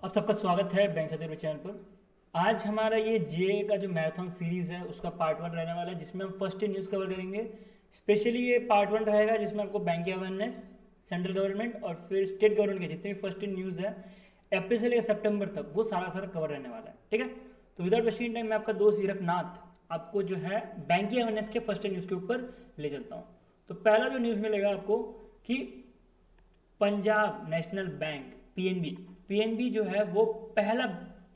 आप सबका स्वागत है बैंक सदर चैनल पर। आज हमारा ये जे का जो मैराथन सीरीज है उसका पार्ट 1 रहने वाला है, जिसमें हम फर्स्ट न्यूज़ कवर करेंगे। स्पेशली ये पार्ट 1 रहेगा जिसमें आपको बैंक अवेयरनेस, सेंट्रल गवर्नमेंट और फिर स्टेट गवर्नमेंट के जितने भी फर्स्ट न्यूज़ है अप्रैल से लेकर सितंबर तक वो सारा सारा कवर रहने वाला है। ठीक है, तो विदाउट वेस्टिंग टाइम मैं आपका दोस्त हीरकनाथ आपको जो है बैंकिंग अवेयरनेस के फर्स्ट न्यूज़ के ऊपर ले चलता हूँ। तो पहला जो न्यूज़ मिलेगा आपको कि Punjab national bank PNB PNB जो है वो पहला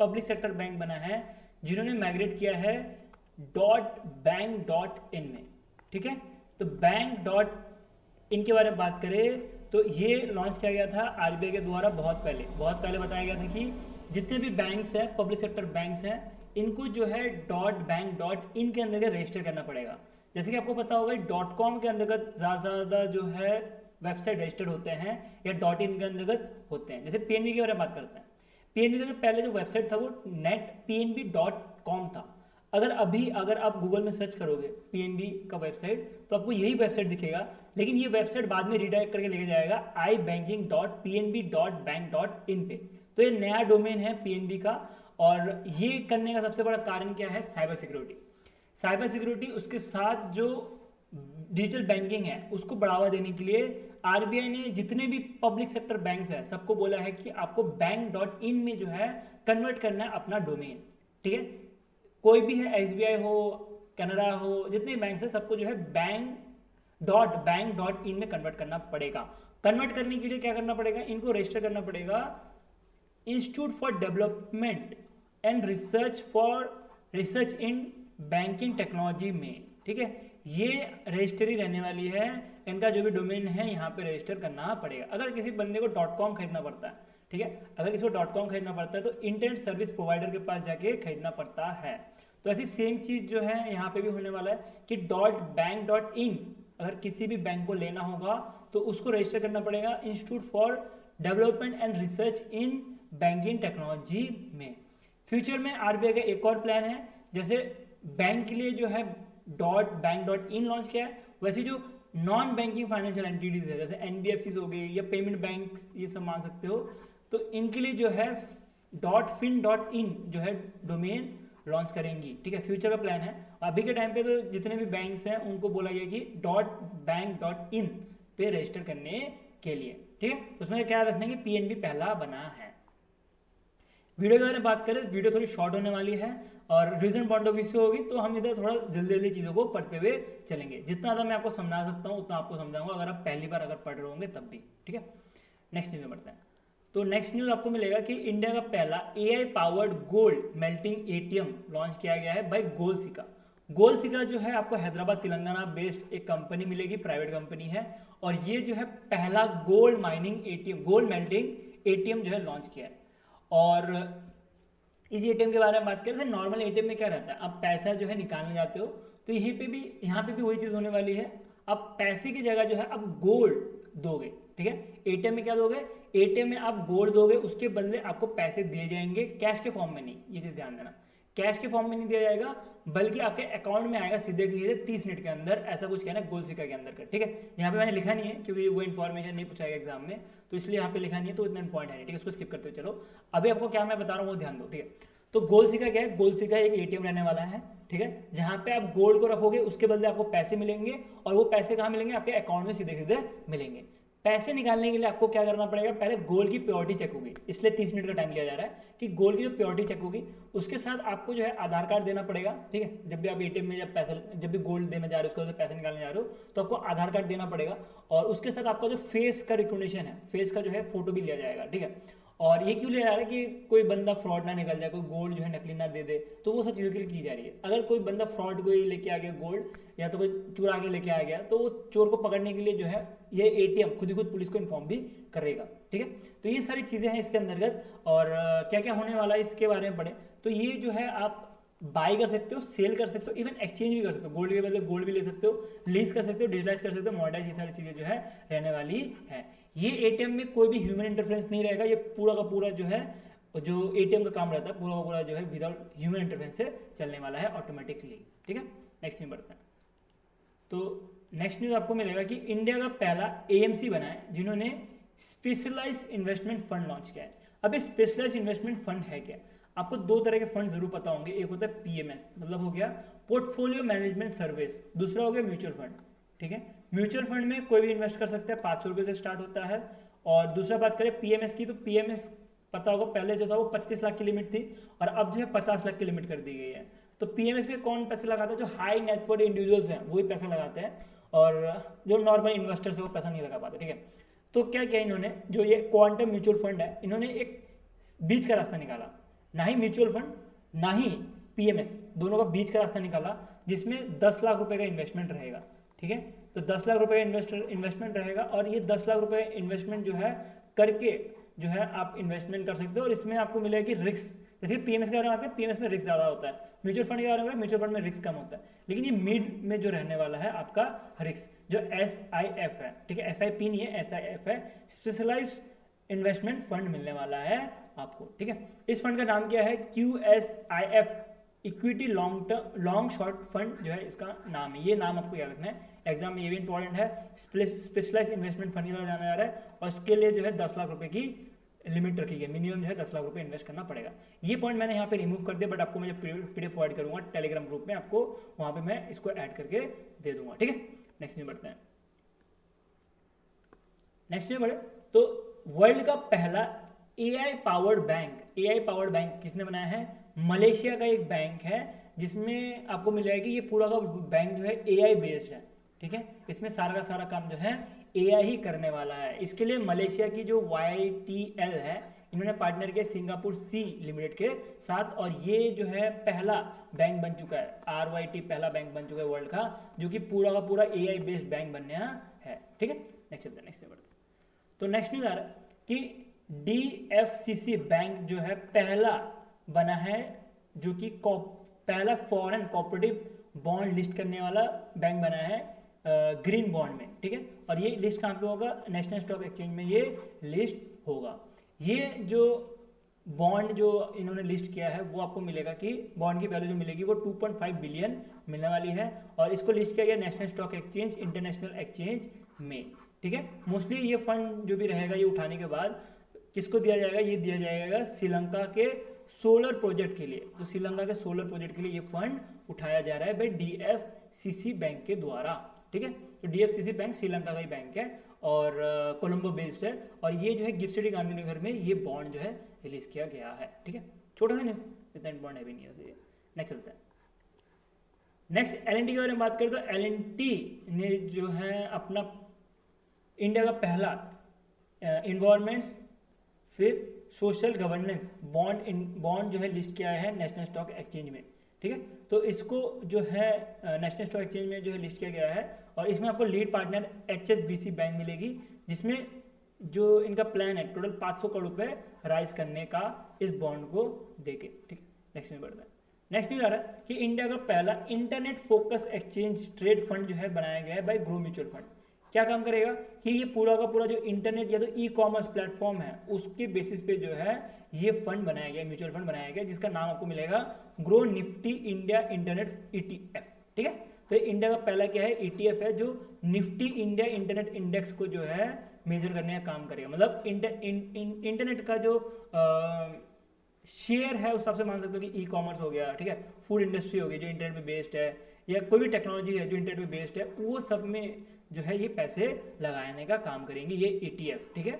पब्लिक सेक्टर बैंक बना है जिन्होंने माइग्रेट किया है डॉट बैंक डॉट इन में। ठीक है, तो बैंक डॉट इन के बारे में बात करें तो ये लॉन्च किया गया था आरबीआई के द्वारा बहुत पहले बताया गया था कि जितने भी बैंक्स हैं पब्लिक सेक्टर बैंक्स हैं इनको जो है डॉट बैंक डॉट इन के अंदर रजिस्टर करना पड़ेगा। जैसे कि आपको पता होगा डॉट कॉम के अंतर्गत ज़्यादा से ज़्यादा जो है वेबसाइट रजिस्टर्ड होते हैं या डॉट इन के अंतर्गत होते हैं। जैसे पीएनबी के बारे में बात करते हैं, पीएनबी का जो पहले जो वेबसाइट था वो नेट पीएनबी डॉट कॉम था। अगर आप गूगल में सर्च करोगे पीएनबी का वेबसाइट तो आपको यही वेबसाइट दिखेगा, लेकिन ये वेबसाइट बाद में रिडायरेक्ट करके लेके जाएगा I banking dot P N B dot bank dot in पे। तो ये नया डोमेन है पीएनबी का, और ये करने का सबसे बड़ा कारण क्या है? साइबर सिक्योरिटी उसके साथ जो डिजिटल बैंकिंग है उसको बढ़ावा देने के लिए आरबीआई ने जितने भी पब्लिक सेक्टर बैंक्स हैं सबको बोला है कि आपको बैंक डॉट इन में जो है कन्वर्ट करना है अपना डोमेन। ठीक है, कोई भी है, एसबीआई हो, कनाडा हो, जितने बैंक हैं सबको जो है बैंक डॉट इन में कन्वर्ट करना पड़ेगा। कन्वर्ट करने के लिए क्या करना पड़ेगा? इनको रजिस्टर करना पड़ेगा institute for development and research in banking technology में। ठीक है, ये रजिस्ट्री रहने वाली है, इनका जो भी डोमेन है यहाँ पे रजिस्टर करना पड़ेगा। अगर किसी बंदे को डॉट कॉम खरीदना पड़ता है, ठीक है, अगर किसी को डॉट कॉम खरीदना पड़ता है तो इंटरनेट सर्विस प्रोवाइडर के पास जाके खरीदना पड़ता है। तो ऐसी सेम चीज़ जो है यहाँ पे भी होने वाला है कि डॉट बैंक डॉट इन अगर किसी भी बैंक को लेना होगा तो उसको रजिस्टर करना पड़ेगा institute for development and research in banking technology में। फ्यूचर में आरबीआई का एक और प्लान है, जैसे बैंक के लिए जो है dot bank dot in launch किया है, वैसे जो नॉन बैंकिंग फाइनेंशियल एंटिटीज है जैसे एनबीएफसी हो गई या पेमेंट बैंक, ये सब मान सकते हो, तो इनके लिए जो है डॉट फिन डॉट इन जो है डोमेन लॉन्च करेंगी। ठीक है, फ्यूचर का प्लान है। अभी के टाइम पे तो जितने भी बैंक्स हैं उनको बोला गया कि डॉट बैंक डॉट इन पे रजिस्टर करने के लिए। ठीक है, उसमें क्या रखने की पीएनबी पहला बना है। वीडियो के बारे में बात करें, वीडियो थोड़ी शॉर्ट होने वाली है और रीजन पॉइंट ऑफ व्यू से होगी, तो हम इधर थोड़ा जल्दी जल्दी चीज़ों को पढ़ते हुए चलेंगे। जितना ज़्यादा मैं आपको समझा सकता हूँ उतना आपको समझाऊंगा, अगर आप पहली बार अगर पढ़ रहे होंगे तब भी। ठीक है, नेक्स्ट न्यूज़ में बढ़ते हैं। तो नेक्स्ट न्यूज़ आपको मिलेगा कि इंडिया का पहला AI powered gold melting ATM launch किया गया है बाय गोल्डसिका। गोल्डसिका जो है आपको हैदराबाद तेलंगाना बेस्ड एक कंपनी मिलेगी, प्राइवेट कंपनी है, और ये जो है पहला gold mining ATM, gold melting ATM जो है लॉन्च किया है। और इस एटीएम के बारे में बात करें तो नॉर्मल एटीएम में क्या रहता है, आप पैसा जो है निकालने जाते हो तो यहाँ पे भी वही चीज़ होने वाली है। आप पैसे की जगह जो है आप गोल्ड दोगे। ठीक है, एटीएम में क्या दोगे? एटीएम में आप गोल्ड दोगे, उसके बदले आपको पैसे दिए जाएंगे, कैश के फॉर्म में नहीं। ये चीज़ ध्यान देना, कैश के फॉर्म में नहीं दिया जाएगा बल्कि आपके अकाउंट में आएगा सीधे सीधे 30 मिनट के अंदर, ऐसा कुछ कहना है गोल्डसिका के अंदर का। ठीक है, यहाँ पे मैंने लिखा नहीं है क्योंकि वो इन्फॉर्मेशन नहीं पूछा गया एग्जाम में, तो इसलिए यहाँ पे लिखा नहीं है, तो इतना इंपॉर्टेंट है नहीं। ठीक है, उसको स्किप करते हुए चलो, अभी आपको क्या मैं बता रहा हूँ वो ध्यान दो। ठीक है, तो गोल्डसिका क्या है? गोल्डसिका एक एटीएम रहने वाला है। ठीक है, जहां पे आप गोल्ड को रखोगे उसके बदले आपको पैसे मिलेंगे, और वो पैसे कहाँ मिलेंगे? आपके अकाउंट में सीधे सीधे मिलेंगे। पैसे निकालने के लिए आपको क्या करना पड़ेगा? पहले गोल्ड की प्योरिटी चेक होगी, इसलिए 30 मिनट का टाइम लिया जा रहा है कि गोल्ड की जो प्योरिटी चेक होगी उसके साथ आपको जो है आधार कार्ड देना पड़ेगा। ठीक है, जब भी आप एटीएम में जब भी गोल्ड देने जा रहे हो, उसके बाद पैसे निकालने जा रहे हो तो आपको आधार कार्ड देना पड़ेगा, और उसके साथ आपका जो फेस का रिकॉग्निशन है, फेस का जो है फोटो भी लिया जाएगा। ठीक है, और ये क्यों लिया जा रहा है कि कोई बंदा फ्रॉड ना निकल जाए, कोई गोल्ड जो है नकली ना दे दे, तो वो सब चीज़ों के लिए की जा रही है। अगर कोई बंदा फ्रॉड कोई लेके आ गया गोल्ड, या तो कोई चुरा के लेके आ गया, तो वो चोर को पकड़ने के लिए जो है ये एटीएम खुद ही खुद पुलिस को इन्फॉर्म भी करेगा। ठीक है, तो ये सारी चीज़ें हैं इसके अंतर्गत, और क्या क्या होने वाला है इसके बारे में पढ़े तो ये जो है आप बाई कर सकते हो, सेल कर सकते हो, इवन एक्सचेंज भी कर सकते हो, गोल्ड के बदले गोल्ड भी ले सकते हो, लीज कर सकते हो, डिजिटलाइज कर सकते हो, मॉडर्नाइज, ये सारी चीज़ें जो है रहने वाली है। ये एटीएम में कोई भी ह्यूमन इंटरफेरेंस नहीं रहेगा, ये पूरा का पूरा जो है जो एटीएम का काम रहता है पूरा का पूरा जो है विदाउट ह्यूमन इंटरफेरेंस से चलने वाला है ऑटोमेटिकली। ठीक है, नेक्स्ट में बढ़ते हैं। तो नेक्स्ट न्यूज आपको मिलेगा कि इंडिया का पहला एएमसी बना है जिन्होंने स्पेशलाइज्ड इन्वेस्टमेंट फंड लॉन्च किया है। अब ये स्पेशलाइज्ड इन्वेस्टमेंट फंड है क्या? आपको दो तरह के फंड जरूर पता होंगे, एक होता है पीएमएस, मतलब हो गया पोर्टफोलियो मैनेजमेंट सर्विस, दूसरा हो गया म्यूचुअल फंड। ठीक है, म्यूचुअल फंड में कोई भी इन्वेस्ट कर सकता है, 500 रुपये से स्टार्ट होता है। और दूसरा बात करें पीएमएस की, तो पीएमएस पता होगा पहले जो था वो 25 लाख की लिमिट थी और अब जो है 50 लाख की लिमिट कर दी गई है। तो पीएमएस में कौन पैसे लगाता है? जो हाई नेटवर्थ इंडिविजुअल्स हैं वही पैसा लगाते हैं, और जो नॉर्मल इन्वेस्टर्स है वो पैसा नहीं लगा पाते। ठीक है, तो क्या किया इन्होंने, जो ये क्वांटम म्यूचुअल फंड है, इन्होंने एक बीच का रास्ता निकाला, ना ही म्यूचुअल फंड ना ही पीएमएस, दोनों का बीच का रास्ता निकाला, जिसमें 10 लाख रुपए का इन्वेस्टमेंट रहेगा। ठीक है, तो 10 लाख रुपए का इन्वेस्टमेंट रहेगा, और ये 10 लाख रुपए इन्वेस्टमेंट जो है करके जो है आप इन्वेस्टमेंट कर सकते हो, और इसमें आपको मिलेगी रिस्क। जैसे पीएमएस के बारे में आते हैं, पीएमएस में रिस्क ज़्यादा होता है, म्यूचुअल फंड के बारे में म्यूचुअल फंड में रिस्क कम होता है, लेकिन ये मिड में जो रहने वाला है आपका रिस्क, जो SIF है। ठीक है, SIP नहीं है, SIF है, स्पेशलाइज्ड इन्वेस्टमेंट फंड मिलने वाला है आपको। ठीक है, इस फंड का नाम क्या है? QSIF, equity long short fund जो है इसका नाम है। ये नाम आपको याद रखना है, एग्जाम में ये भी इंपॉर्टेंट है। स्पेशलाइज्ड इन्वेस्टमेंट फंड की तरह जाना जा रहा है, और इसके लिए जो है 10 लाख रुपए की लिमिट रखी गई, मिनिमम जो है 10 लाख रुपए इन्वेस्ट करना पड़ेगा। ये पॉइंट मैंने यहाँ पे रिमूव कर दिया, बट आपको मैं PDF प्रोवाइड करूंगा टेलीग्राम ग्रुप में, आपको वहां पे मैं इसको ऐड करके दे दूंगा। ठीक है, नेक्स्ट में बढ़ते हैं। नेक्स्ट में बढ़े तो वर्ल्ड का पहला AI पावर्ड बैंक किसने बनाया है? मलेशिया का एक बैंक है, जिसमें आपको मिल जाएगी, ये पूरा का बैंक जो है AI बेस्ड है। ठीक है, इसमें सारा का सारा काम जो है AI ही करने वाला है। इसके लिए मलेशिया की जो YTL है, इन्होंने पार्टनर किया सिंगापुर सी लिमिटेड के साथ, और ये जो है पहला बैंक बन चुका है, RYT पहला बैंक बन चुका है वर्ल्ड का, जो कि पूरा का पूरा AI बेस्ड बैंक बनने है। ठीक है, नेक्स्ट चलते हैं, नेक्स्ट बढ़ते हैं। तो नेक्स्ट न्यूज आ रहा है कि DFCC बैंक जो है पहला बना है, जो कि पहला फॉरेन कॉपरेटिव बॉन्ड लिस्ट करने वाला बैंक बना है ग्रीन बॉन्ड में। ठीक है, और ये लिस्ट कहाँ पे होगा? नेशनल स्टॉक एक्सचेंज में ये लिस्ट होगा। ये जो बॉन्ड जो इन्होंने लिस्ट किया है, वो आपको मिलेगा कि बॉन्ड की वैल्यू जो मिलेगी वो 2.5 बिलियन मिलने वाली है, और इसको लिस्ट किया गया national stock exchange international exchange में। ठीक है, मोस्टली ये फंड जो भी रहेगा, ये उठाने के बाद किसको दिया जाएगा? ये दिया जाएगा श्रीलंका के सोलर प्रोजेक्ट के लिए। तो श्रीलंका के सोलर प्रोजेक्ट के लिए ये फंड उठाया जा रहा है भाई DFCC बैंक के द्वारा। ठीक है, तो DFCC बैंक श्रीलंका का ही बैंक है, और कोलंबो बेस्ड है, और ये जो है गिफ्ट सिटी गांधीनगर में ये बॉन्ड जो है रिलीज किया गया है। ठीक है, छोटा सा न्यूज, इतना इंपॉर्टेंट है भी नहीं है। नेक्स्ट चलते हैं। नेक्स्ट L&T के बारे में बात करें तो L&T ने जो है अपना इंडिया का पहला इन्वायरमेंट्स फिर सोशल गवर्नेंस बॉन्ड जो है लिस्ट किया है नेशनल स्टॉक एक्सचेंज में। ठीक है, तो इसको जो है नेशनल स्टॉक एक्सचेंज में जो है लिस्ट किया गया है, और इसमें आपको लीड पार्टनर HSBC बैंक मिलेगी, जिसमें जो इनका प्लान है टोटल 500 करोड़ रुपए राइज करने का इस बॉन्ड को देके। ठीक है, नेक्स्ट में बढ़ता है। नेक्स्ट न्यूज आ रहा है कि इंडिया का पहला internet focus exchange trade fund जो है बनाया गया है बाय ग्रो म्यूचुअल फंड। क्या काम करेगा कि ये पूरा का पूरा जो इंटरनेट या तो ई-कॉमर्स प्लेटफॉर्म है, उसके बेसिस पे जो है ये फंड बनाया गया, म्यूचुअल फंड बनाया गया, जिसका नाम आपको मिलेगा grow Nifty India internet ETF। ठीक है, तो इंडिया का पहला क्या है? ETF है, जो निफ्टी इंडिया इंटरनेट इंडेक्स को जो है मेजर करने का काम करेगा। मतलब इंटरनेट का जो शेयर है उस हिसाब से मान सकते हो कि ई-कॉमर्स हो गया, ठीक है, फूड इंडस्ट्री हो गई जो इंटरनेट पे बेस्ड है, या कोई भी टेक्नोलॉजी है जो इंटरनेट पे बेस्ड है, वो सब में जो है ये पैसे लगाने का काम करेंगे ये ETF। ठीक है,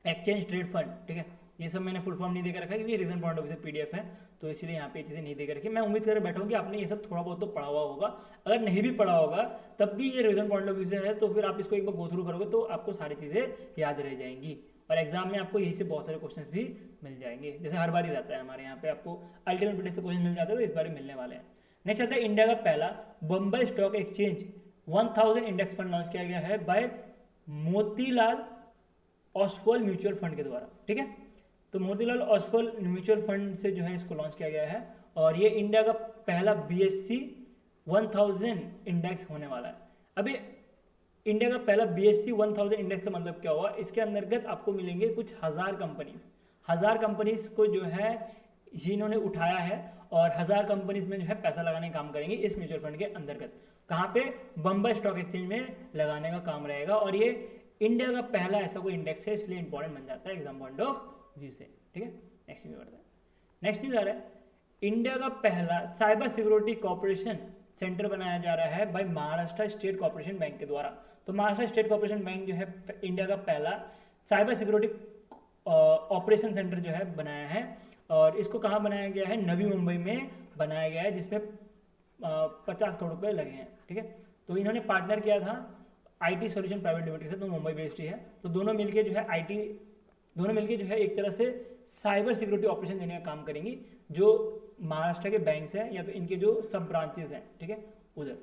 एक्सचेंज ट्रेड फंड। ठीक है, ये सब मैंने फुल फॉर्म नहीं देकर रखा है क्योंकि रीजन पॉइंट ऑफ व्यू से PDF है, तो इसलिए यहाँ पे ये चीज़ें नहीं देकर रखी। मैं उम्मीद कर बैठा हूँ कि आपने ये सब थोड़ा बहुत तो पढ़ा हुआ होगा, अगर नहीं भी पढ़ा होगा तब भी ये रीजन पॉइंट ऑफ व्यू से है, तो फिर आप इसको एक बार गो थ्रू करोगे तो आपको सारी चीज़ें याद रह जाएंगी, और एग्जाम में आपको यही से बहुत सारे क्वेश्चंस भी मिल जाएंगे, जैसे हर बार ही रहता है हमारे यहाँ पे, आपको अल्टीमेट प्लेस से क्वेश्चन मिल जाता है, तो इस बार मिलने वाले हैं। नेक्स्ट आता है इंडिया का पहला Bombay stock exchange 1000 index fund launch किया गया है by Motilal Oswal mutual fund के द्वारा। ठीक है, तो मोतीलाल ओसवाल म्यूचुअल फंड से जो है इसको लॉन्च किया गया है, और ये इंडिया का पहला BSE 1000 इंडेक्स होने वाला है। अभी इंडिया का पहला BSE 1000 इंडेक्स का मतलब क्या हुआ? इसके अंतर्गत आपको मिलेंगे कुछ हजार कंपनीज को जो है जिन्होंने उठाया है, और 1000 कंपनीज में जो है पैसा लगाने का काम करेंगे इस म्यूचुअल फंड के अंतर्गत। कहाँ पे? बम्बई स्टॉक एक्सचेंज में लगाने का काम रहेगा, और ये इंडिया का पहला ऐसा कोई इंडेक्स है, इसलिए इंपॉर्टेंट बन जाता है एग्जाम पॉइंट ऑफ व्यू से, ठीक है। नेक्स्ट न्यूज बढ़ता है। नेक्स्ट न्यूज आ रहा है, इंडिया का पहला साइबर सिक्योरिटी कॉर्पोरेशन सेंटर बनाया जा रहा है by Maharashtra state corporation bank के द्वारा। तो महाराष्ट्र स्टेट कॉर्पोरेशन बैंक जो है इंडिया का पहला साइबर सिक्योरिटी ऑपरेशन सेंटर जो है बनाया है, और इसको कहाँ बनाया गया है, नवी मुंबई में बनाया गया है, जिसमें 50 करोड़ रुपए लगे हैं, ठीक है। तो इन्होंने पार्टनर किया था आईटी सॉल्यूशन प्राइवेट लिमिटेड से, तो मुंबई बेस्ड ही है। तो दोनों मिलके जो है एक तरह से साइबर सिक्योरिटी ऑपरेशन देने का काम करेंगी, जो महाराष्ट्र के बैंक्स हैं या तो इनके जो सब ब्रांचेस हैं, ठीक है, उधर।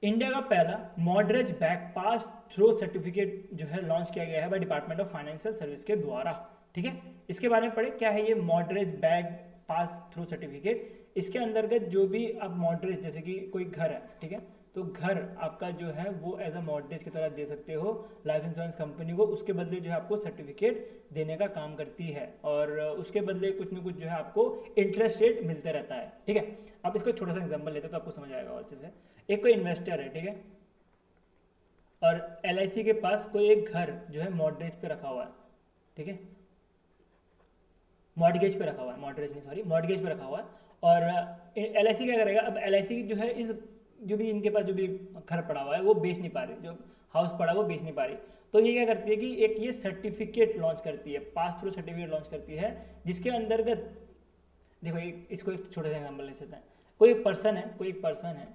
इंडिया का पहला मॉडरेज बैक पास थ्रो सर्टिफिकेट जो है लॉन्च किया गया है by department of financial service के द्वारा, ठीक है। इसके बारे में पढ़े, क्या है ये मॉडरेज बैक पास थ्रू सर्टिफिकेट। इसके अंतर्गत जो भी आप मॉडरेज, जैसे कि कोई घर है, ठीक है, तो घर आपका जो है वो एज अ मॉडरेज की तरह दे सकते हो लाइफ इंश्योरेंस कंपनी को, उसके बदले जो है आपको सर्टिफिकेट देने का काम करती है, और उसके बदले कुछ ना कुछ जो है आपको इंटरेस्ट रेट मिलते रहता है, ठीक है। अब इसको छोटा सा एग्जांपल लेते हैं तो आपको समझ आएगा अच्छे से। एक कोई इन्वेस्टर है, ठीक है, और LIC के पास कोई एक घर जो है मॉडरेज पे रखा हुआ है, ठीक है, मॉडगेज पे रखा हुआ है, मॉडरेज नहीं सॉरी, मॉडगेज पे रखा हुआ है। और LIC क्या करेगा, अब LIC जो है इस जो भी इनके पास जो भी घर पड़ा हुआ है वो बेच नहीं पा रही, जो हाउस पड़ा वो बेच नहीं पा रही, तो ये क्या करती है कि एक ये सर्टिफिकेट लॉन्च करती है, पास थ्रू सर्टिफिकेट लॉन्च करती है, जिसके अंतर्गत देखो इसको एक छोटा सा एग्जाम्पल ले सकते हैं। कोई एक पर्सन है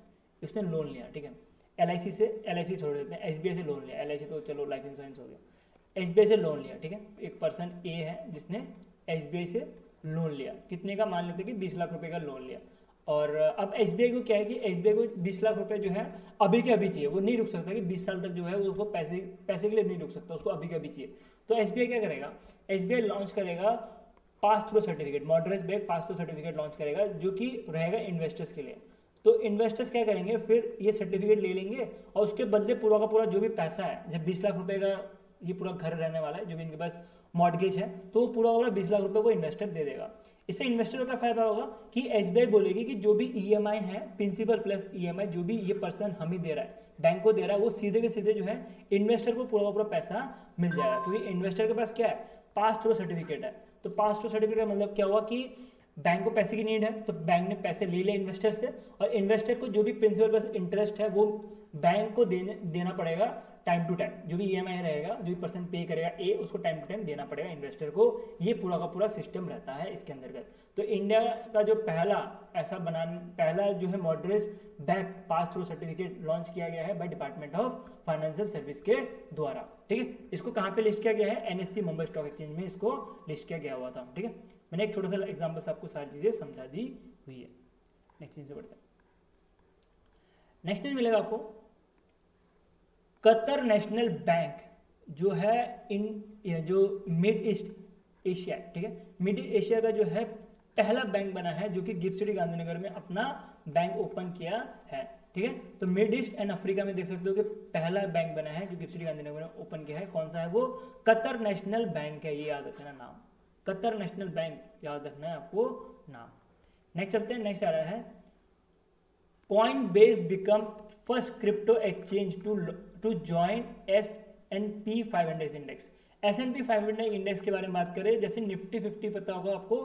उसने लोन लिया, ठीक है, LIC छोड़ देते हैं, SBI से लोन लिया, LIC तो चलो लाइफ इंश्योरेंस हो गया, SBI से लोन लिया, ठीक है। एक पर्सन A है जिसने SBI से लोन लिया, कितने का, मान लेते हैं कि 20 लाख रुपए का लोन लिया। और अब SBI को क्या है कि SBI को 20 लाख रुपए जो है अभी के अभी चाहिए, वो नहीं रुक सकता कि 20 साल तक जो है उसको पैसे के लिए नहीं रुक सकता, उसको अभी के अभी चाहिए। तो SBI क्या करेगा, SBI लॉन्च करेगा pass through certificate, मॉडरेज back pass through certificate launch करेगा, जो कि रहेगा इन्वेस्टर्स के लिए। तो इन्वेस्टर्स क्या करेंगे, फिर ये सर्टिफिकेट ले लेंगे और उसके बदले पूरा का पूरा जो भी पैसा है, जब 20 लाख रुपए का ये पूरा घर रहने वाला है, जो भी इनके पास मॉडगेज है, तो वो पूरा 20 लाख रुपए वो इन्वेस्टर दे देगा। इससे इन्वेस्टर को क्या फायदा होगा कि SBI बोलेगी कि जो भी EMI है, प्रिंसिपल प्लस EMI, जो भी ये पर्सन हमें दे रहा है, बैंक को दे रहा है, वो सीधे के सीधे जो है इन्वेस्टर को पूरा का पूरा पैसा मिल जाएगा, क्योंकि इन्वेस्टर के पास क्या है, पास थ्रू सर्टिफिकेट है। तो पास थ्रू सर्टिफिकेट का मतलब क्या हुआ कि बैंक को पैसे की नीड है, तो बैंक ने पैसे ले लिया इन्वेस्टर से, और इन्वेस्टर को जो भी प्रिंसिपल प्लस इंटरेस्ट है वो बैंक को देना पड़ेगा टाइम टू टाइम, जो भी EMI रहेगा, जो भी पर्सन पे करेगा A, उसको टाइम टू टाइम देना पड़ेगा इन्वेस्टर को। ये पूरा का पूरा सिस्टम रहता है इसके अंतर्गत। तो इंडिया का जो पहला जो है मॉडरेज back pass through certificate launch किया गया है by department of financial service के द्वारा, ठीक है। इसको कहाँ पे लिस्ट किया गया है, NSE मुंबई स्टॉक एक्सचेंज में इसको लिस्ट किया गया हुआ था, ठीक है। मैंने एक छोटा सा एग्जाम्पल से आपको सारी चीजें समझा दी हुई है। नेक्स्ट न्यूज बढ़ता है। नेक्स्ट न्यूज मिलेगा आपको, कतर नेशनल बैंक जो है जो मिड ईस्ट एशिया, ठीक है, मिड एशिया का जो है पहला बैंक बना है, जो कि गिफ्ट सिटी गांधीनगर में अपना बैंक ओपन किया है, ठीक है। तो मिड ईस्ट एंड अफ्रीका में देख सकते हो कि पहला बैंक बना है जो गिफ्ट सिटी गांधीनगर में ओपन किया है। कौन सा है वो, कतर नेशनल बैंक है, ये याद रखना नाम, कतर नेशनल बैंक याद रखना है आपको नाम। नेक्स्ट चलते हैं, नेक्स्ट आ रहा है, Coinbase become first crypto exchange to join S&P 500 index. S&P 500 index के बारे में बात करें, जैसे निफ्टी 50 पता होगा आपको,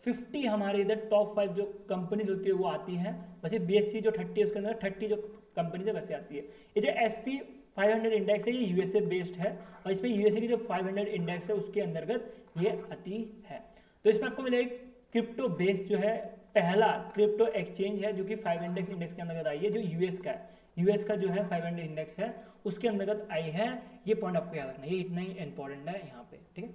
50 हमारे इधर टॉप 5 जो कंपनीज होती है वो आती है, वैसे BSE जो 30 है उसके अंदर 30 जो कंपनीज है वैसे आती है। ये जो SP 500 इंडेक्स है ये USA बेस्ड है, और इसमें USA की जो 500 इंडेक्स है उसके अंतर्गत ये आती है। तो इसमें आपको मिलेगा क्रिप्टो बेस्ड जो है पहला क्रिप्टो एक्सचेंज है, जो कि 500 इंडेक्स के अंतर्गत आई है, जो US का है, US का जो है 500 इंडेक्स है उसके अंतर्गत आई है। ये पॉइंट आपको याद रखना, ये इतना ही इंपॉर्टेंट है यहाँ पे, ठीक है।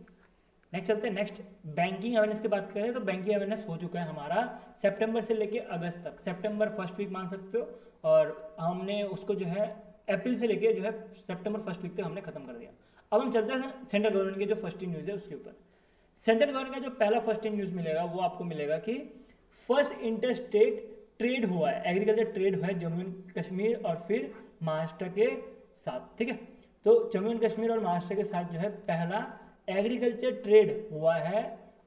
नेक्स्ट चलते हैं, नेक्स्ट बैंकिंग अवेयरनेस की बात करें तो बैंकिंग अवेयरनेस हो चुका है हमारा सितंबर से लेके अगस्त तक, सितंबर फर्स्ट वीक मान सकते हो, और हमने उसको जो है अप्रैल से लेके जो है सितंबर फर्स्ट वीक तक हमने खत्म कर दिया। अब हम चलते हैं सेंट्रल गवर्नमेंट के जो फर्स्ट न्यूज है उसके ऊपर। सेंट्रल गवर्नमेंट का जो पहला फर्स्ट न्यूज मिलेगा वो आपको मिलेगा कि फर्स्ट इंटर स्टेट ट्रेड हुआ है, एग्रीकल्चर ट्रेड हुआ है जम्मू एंड कश्मीर और फिर महाराष्ट्र के साथ, ठीक है। तो जम्मू एंड कश्मीर और महाराष्ट्र के साथ जो है पहला एग्रीकल्चर ट्रेड हुआ है,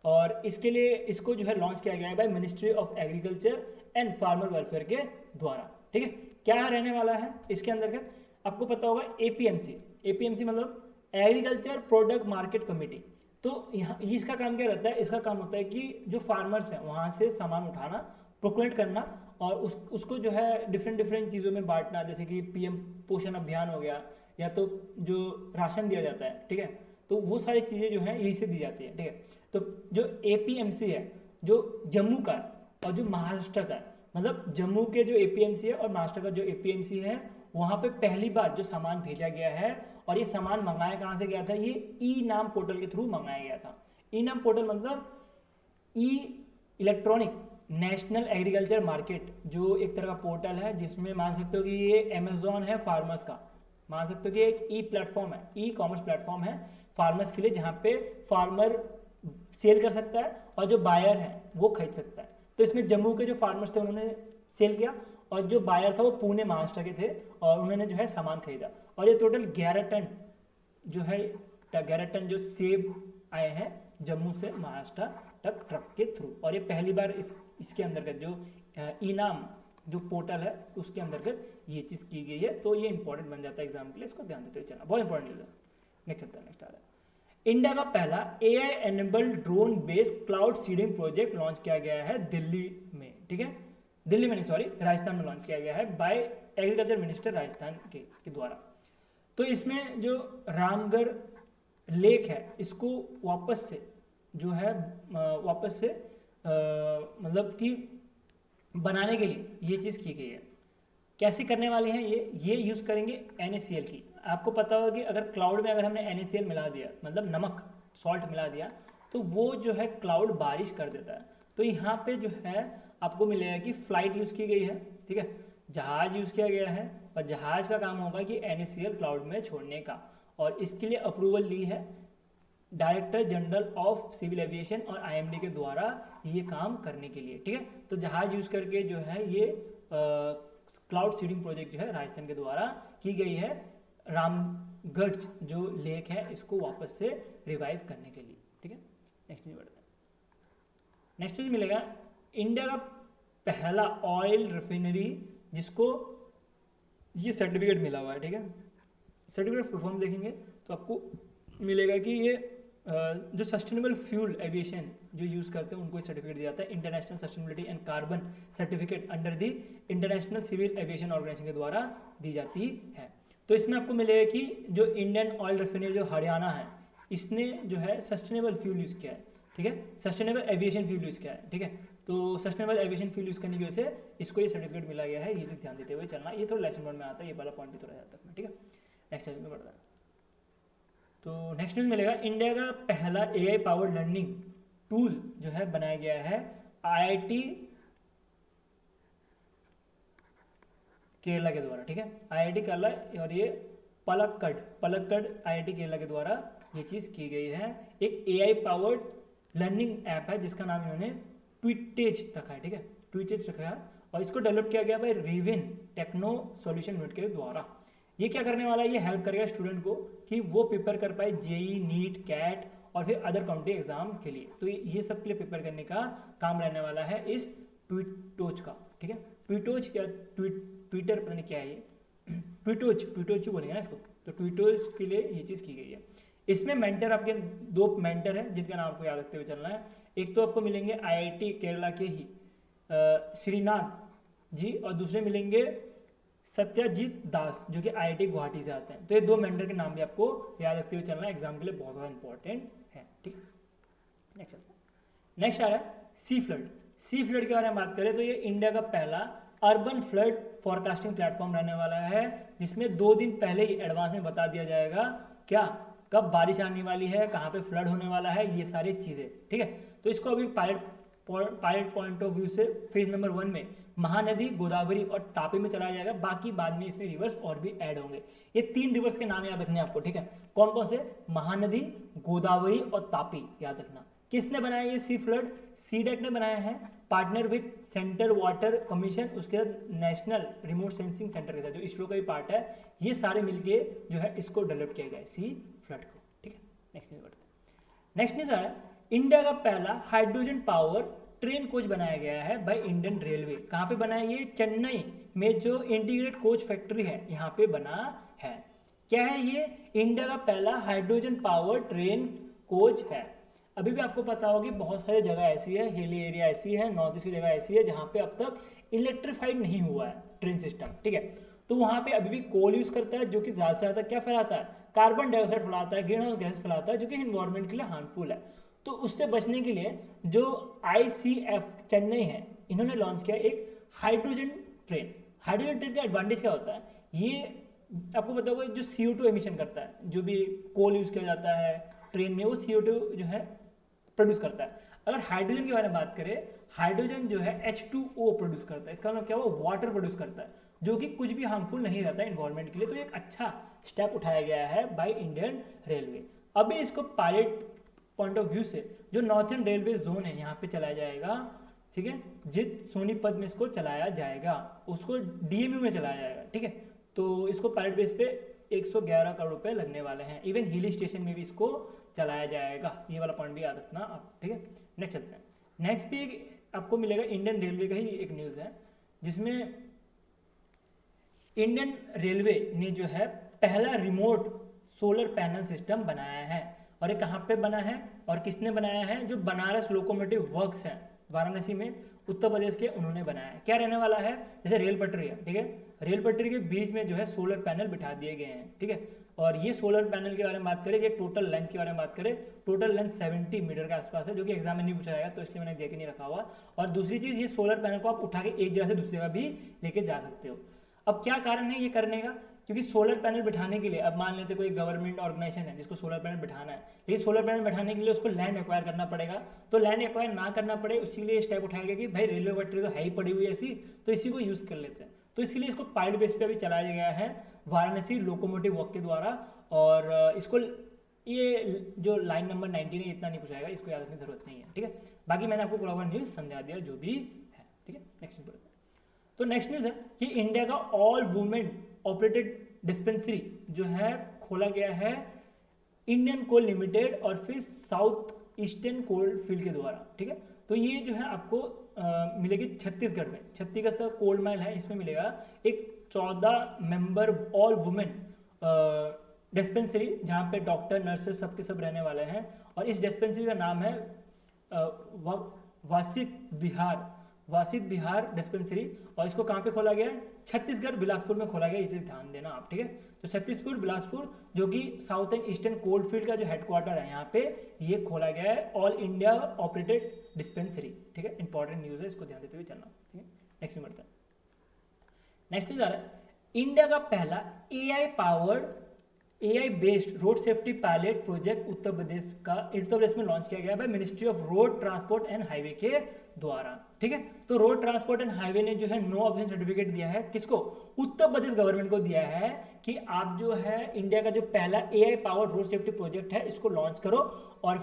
और इसके लिए इसको जो है लॉन्च किया गया है by ministry of agriculture and farmer welfare के द्वारा, ठीक है। क्या रहने वाला है इसके अंतर्गत, आपको पता होगा एपीएमसी, एपीएमसी मतलब एग्रीकल्चर प्रोडक्ट मार्केट कमेटी। तो यहाँ इसका काम क्या रहता है, इसका काम होता है कि जो फार्मर्स हैं वहाँ से सामान उठाना, प्रोक्योर करना और उसको जो है डिफरेंट डिफरेंट चीज़ों में बांटना, जैसे कि पीएम पोषण अभियान हो गया, या तो जो राशन दिया जाता है, ठीक है, तो वो सारी चीज़ें जो है यही से दी जाती है, ठीक है। तो जो एपीएमसी है जो जम्मू का है और जो महाराष्ट्र का है, मतलब जम्मू के जो एपीएमसी है और महाराष्ट्र का जो एपीएमसी है, वहाँ पे पहली बार जो सामान भेजा गया है, और ये सामान मंगाया कहाँ से गया था, ये ई नाम पोर्टल के थ्रू मंगाया गया था। ई नाम पोर्टल मतलब ई इलेक्ट्रॉनिक नेशनल एग्रीकल्चर मार्केट, जो एक तरह का पोर्टल है जिसमें मान सकते हो कि ये अमेजोन है फार्मर्स का, मान सकते हो कि एक ई प्लेटफॉर्म है, ई कॉमर्स प्लेटफॉर्म है फार्मर्स के लिए, जहाँ पे फार्मर सेल कर सकता है और जो बायर है वो खरीद सकता है। तो इसमें जम्मू के जो फार्मर्स थे उन्होंने सेल किया, और जो बायर था वो पुणे महाराष्ट्र के थे, और उन्होंने जो है सामान खरीदा, और ये टोटल 11 टन जो है 11 टन जो सेब आए हैं जम्मू से महाराष्ट्र तक ट्रक के थ्रू। और ये पहली बार इसके अंतर्गत जो इनाम जो पोर्टल है उसके अंतर्गत ये चीज़ की गई है। तो ये इंपॉर्टेंट बन जाता है एग्जाम के लिए, इसको ध्यान देते हुए चलना, बहुत इंपॉर्टेंट न्यूज़ है। नेक्स्ट चलता है, नेक्स्ट आ रहा है, इंडिया का पहला AI enabled drone based cloud seeding project launch किया गया है दिल्ली में, ठीक है, दिल्ली में नहीं सॉरी राजस्थान में लॉन्च किया गया है बाय एग्रीकल्चर मिनिस्टर राजस्थान के द्वारा। तो इसमें जो रामगढ़ लेक है इसको वापस से जो है वापस से मतलब कि बनाने के लिए ये चीज़ की गई है। कैसे करने वाले हैं ये यूज़ करेंगे NaCl की। आपको पता होगा कि अगर क्लाउड में अगर हमने NaCl मिला दिया, मतलब नमक सॉल्ट मिला दिया, तो वो जो है क्लाउड बारिश कर देता है। तो यहाँ पे जो है आपको मिलेगा कि फ्लाइट यूज़ की गई है, ठीक है, जहाज़ यूज़ किया गया है, और जहाज़ का काम होगा कि NaCl क्लाउड में छोड़ने का, और इसके लिए अप्रूवल ली है director general of civil aviation और IMD के द्वारा ये काम करने के लिए, ठीक है। तो जहाज यूज़ करके जो है ये क्लाउड सीडिंग प्रोजेक्ट जो है राजस्थान के द्वारा की गई है, रामगढ़ जो लेक है इसको वापस से रिवाइव करने के लिए, ठीक है। नेक्स्ट न्यूज़ बढ़ते हैं। नेक्स्ट न्यूज़ मिलेगा इंडिया का पहला ऑयल रिफाइनरी जिसको ये सर्टिफिकेट मिला हुआ है, ठीक है। सर्टिफिकेट फुल फॉर्म देखेंगे तो आपको मिलेगा कि ये जो सस्टेनेबल फ्यूल एविएशन जो यूज़ करते हैं उनको सर्टिफिकेट दिया जाता है, international sustainability and carbon certificate under the international civil aviation organisation के द्वारा दी जाती है। तो इसमें आपको मिलेगा कि जो इंडियन ऑयल रिफाइनरी जो हरियाणा है इसने जो है सस्टेनेबल फ्यूल यूज़ किया है, ठीक है, सस्टेनेबल एविएशन फ्यूल यूज़ किया है, ठीक है। तो सस्टेनेबल एविएशन फ्यूल यूज़ करने की वजह से इसको ये सर्टिफिकेट मिला गया है, ये चीज़ ध्यान देते हुए चलना। ये थोड़ा लेसन बोर्ड में आता है, ये वाला पॉइंट भी थोड़ा ध्यान रखना, ठीक है। नेक्स्ट में बढ़ता है। तो नेक्स्ट न्यूज़ मिलेगा इंडिया का पहला AI पावर्ड लर्निंग टूल जो है बनाया गया है IIT केरला के द्वारा, ठीक है, IIT केरला, और ये पलक्कड़ IIT केरला के द्वारा ये चीज़ की गई है। एक AI पावर्ड लर्निंग ऐप है जिसका नाम इन्होंने ट्विटेज रखा है, ठीक है, ट्विटेज रखा है, और इसको डेवलप किया गया बाय रिविन टेक्नो सॉल्यूशन यूनिट के द्वारा। ये क्या करने वाला है, ये हेल्प करेगा स्टूडेंट को कि वो प्रिपेयर कर पाए जेई, नीट, कैट और फिर अदर कॉम्पिटिटिव एग्जाम के लिए। तो ये सब के लिए प्रिपेयर करने का काम रहने वाला है इस ट्विटोज का, ठीक है। ट्विटोज क्या, ट्विटर पता नहीं क्या है ये, ट्विटोज बोलेंगे ना इसको। तो ट्विटोज के लिए ये चीज़ की गई है। इसमें मेंटर आपके 2 मेंटर हैं जिनका नाम आपको याद रखते हुए चलना है। एक तो आपको मिलेंगे IIT केरला के ही श्रीनाथ जी, और दूसरे मिलेंगे सत्यजीत दास जो कि IIT गुवाहाटी से आते हैं। तो ये 2 मेंटर के नाम भी आपको याद रखते हुए चलना है, एग्जाम के लिए बहुत ज़्यादा इंपॉर्टेंट है, ठीक है। नेक्स्ट चलते हैं। नेक्स्ट आ रहा है सी फ्लड। सी फ्लड के बारे में बात करें तो ये इंडिया का पहला अर्बन फ्लड फॉरकास्टिंग प्लेटफॉर्म रहने वाला है, जिसमें 2 दिन पहले ही एडवांस में बता दिया जाएगा क्या कब बारिश आने वाली है, कहाँ पे फ्लड होने वाला है, ये सारी चीज़ें, ठीक है। तो इसको अभी पायलट पॉइंट ऑफ व्यू से फेज नंबर 1 में महानदी, गोदावरी और तापी में चलाया जाएगा। बाकी बाद में इसमें रिवर्स और भी ऐड होंगे। ये 3 रिवर्स के नाम याद रखने आपको, ठीक है। कौन कौन से, महानदी, गोदावरी और तापी याद रखना। किसने बनाया ये सी फ्लड, सीडेक ने बनाया है, partner with central water commission, उसके बाद नेशनल रिमोट सेंसिंग सेंटर के साथ जो इसरो का भी पार्ट है, ये सारे मिलके जो है इसको डेवलप किया गया है सी फ्लड को, ठीक है। नेक्स्ट न्यूज बढ़ते हैं। नेक्स्ट न्यूज है इंडिया का पहला हाइड्रोजन पावर ट्रेन कोच बनाया गया है बाय इंडियन रेलवे। कहाँ पे बना है ये? चेन्नई में जो इंटीग्रेटेड कोच फैक्ट्री है यहाँ पे बना है। क्या है ये? इंडिया का पहला हाइड्रोजन पावर ट्रेन कोच है। अभी भी आपको पता होगी बहुत सारी जगह ऐसी है, हिली एरिया ऐसी है, नॉर्थ ईस्ट की जगह ऐसी है जहाँ पे अब तक इलेक्ट्रीफाइड नहीं हुआ है ट्रेन सिस्टम, ठीक है। तो वहाँ पे अभी भी कोल यूज करता है जो कि ज़्यादा से ज़्यादा क्या फैलाता है? कार्बन डाइऑक्साइड फैलाता है, ग्रीन हाउस गैस फैलाता है, जो कि इन्वायरमेंट के लिए हार्मफुल है। तो उससे बचने के लिए जो ICF चेन्नई है, इन्होंने लॉन्च किया एक हाइड्रोजन ट्रेन। हाइड्रोजन ट्रेन का एडवांटेज क्या होता है? ये आपको पता होगा जो CO2 एमिशन करता है, जो भी कोल यूज किया जाता है ट्रेन में, वो CO2 जो है प्रोड्यूस करता है। अगर हाइड्रोजन के बारे में बात करें, हाइड्रोजन जो है H2O प्रोड्यूस करता है। इसका मतलब क्या हुआ? वाटर प्रोड्यूस करता है, जो कि कुछ भी हार्मफुल नहीं रहता है इन्वायरमेंट के लिए। तो एक अच्छा स्टेप उठाया गया है बाय इंडियन रेलवे। अभी इसको पायलट पॉइंट ऑफ व्यू से जो नॉर्थर्न रेलवे जोन है यहाँ पे चलाया जाएगा, ठीक है। जित सोनीपत में इसको चलाया जाएगा, उसको DMU में चलाया जाएगा, ठीक है। तो इसको पायलट बेस पे 111 करोड़ रुपए लगने वाले हैं। इवन हिली स्टेशन में भी इसको चलाया जाएगा, ये वाला पॉइंट भी याद रखना आप, ठीक है। नेक्स्ट चलते हैं। नेक्स्ट भी आपको मिलेगा इंडियन रेलवे का ही एक न्यूज़ है, जिसमें इंडियन रेलवे ने जो है पहला रिमोट सोलर पैनल सिस्टम बनाया है। और ये कहाँ पे बना है और किसने बनाया है? जो बनारस लोकोमोटिव वर्क्स है वाराणसी में, उत्तर प्रदेश के, उन्होंने बनाया है। क्या रहने वाला है? जैसे रेल पटरी है, ठीक है, रेल पटरी के बीच में जो है सोलर पैनल बिठा दिए गए हैं, ठीक है। और ये सोलर पैनल के बारे में बात करें, ये टोटल लेंथ के बारे में बात करें, टोटल लेंथ 70 मीटर के आसपास है, जो कि एग्जाम में नहीं पूछा जाएगा, तो इसलिए मैंने देख के नहीं रखा हुआ। और दूसरी चीज़, ये सोलर पैनल को आप उठा के एक जगह से दूसरी जगह भी लेके जा सकते हो। अब क्या कारण है ये करने का? क्योंकि सोलर पैनल बिठाने के लिए, अब मान लेते कोई गवर्नमेंट ऑर्गेनाइजेशन है जिसको सोलर पैनल बिठाना है, लेकिन सोलर पैनल बिठाने के लिए उसको लैंड एक्वायर करना पड़ेगा। तो लैंड एक्वायर ना करना पड़े, उसी लिए स्टेप उठाया गया कि भाई रेलवे पटरी तो है ही पड़ी हुई ऐसी, तो इसी को यूज़ कर लेते हैं। तो इसलिए इसको पायलट बेस पे अभी चलाया गया है वाराणसी लोकोमोटिव वर्क के द्वारा। और इसको ये जो लाइन नंबर 19 है, इतना नहीं पूछाएगा, इसको याद रखने की जरूरत नहीं है, ठीक है। बाकी मैंने आपको पूरा न्यूज़ समझा दिया जो भी है, ठीक है। नेक्स्ट न्यूज़, तो नेक्स्ट न्यूज़ है कि इंडिया का ऑल वुमेन ऑपरेटेड डिस्पेंसरी जो है खोला गया है इंडियन कोल लिमिटेड और फिर साउथ ईस्टर्न कोल फील्ड के द्वारा, ठीक है। तो ये जो है आपको मिलेगी छत्तीसगढ़ में, छत्तीसगढ़ का कोल माइल है, इसमें मिलेगा एक 14 मेंबर ऑल वुमेन डिस्पेंसरी, जहाँ पे डॉक्टर नर्सेस सबके सब रहने वाले हैं। और इस डिस्पेंसरी का नाम है वासित बिहार डिस्पेंसरी। और इसको कहाँ पे खोला गया है? छत्तीसगढ़ बिलासपुर में खोला गया, ये चीज़ ध्यान देना आप, ठीक है। तो छत्तीसगढ़ बिलासपुर, जो कि south and eastern coal field का जो हेडक्वार्टर है, यहाँ पे ये खोला गया है ऑल इंडिया ऑपरेटेड डिस्पेंसरी, ठीक है। इंपॉर्टेंट न्यूज़ है, इसको ध्यान देते हुए चलना, ठीक है। नेक्स्ट में बढ़ते हैं। नेक्स्ट न्यूज़ आ रहा है, इंडिया का पहला AI based road safety pilot project Uttar Pradesh में लॉन्च किया गया है ministry of road transport and highway के द्वारा, ठीक है। तो रोड ट्रांसपोर्ट एंड हाईवे ने जो है नो ऑब्जेक्शन सर्टिफिकेट दिया है, किसको? उत्तर प्रदेश गवर्नमेंट को दिया है कि आप जो है इंडिया का जो पहला AI powered road safety project है, इसको लॉन्च करो और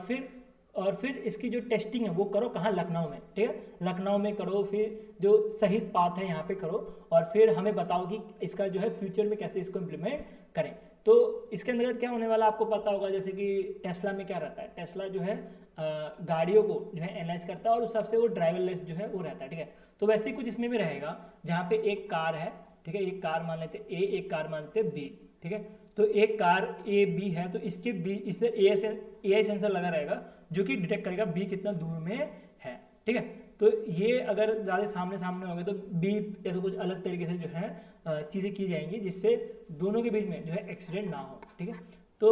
फिर इसकी जो टेस्टिंग है वो करो कहाँ? लखनऊ में, ठीक है। लखनऊ में करो, फिर जो शहीद पाथ है यहाँ पे करो, और फिर हमें बताओ कि इसका जो है फ्यूचर में कैसे इसको इम्प्लीमेंट करें। तो इसके अंदर क्या होने वाला आपको पता होगा, जैसे कि टेस्ला में क्या रहता है, टेस्ला जो है गाड़ियों को जो है एनालाइज करता है और उस हिसाब से वो ड्राइवरलेस जो है वो रहता है, ठीक है। तो वैसे ही कुछ इसमें भी रहेगा, जहाँ पे एक कार है, ठीक है, एक कार मान लेते A, एक कार मान लेते B, ठीक है। तो एक कार A B है, तो इसके B इसमें AI सेंसर लगा रहेगा जो कि डिटेक्ट करेगा B कितना दूर में है, ठीक है। तो ये अगर ज़्यादा सामने सामने हो गए तो B या तो कुछ अलग तरीके से जो है चीज़ें की जाएंगी जिससे दोनों के बीच में जो है एक्सीडेंट ना हो, ठीक है। तो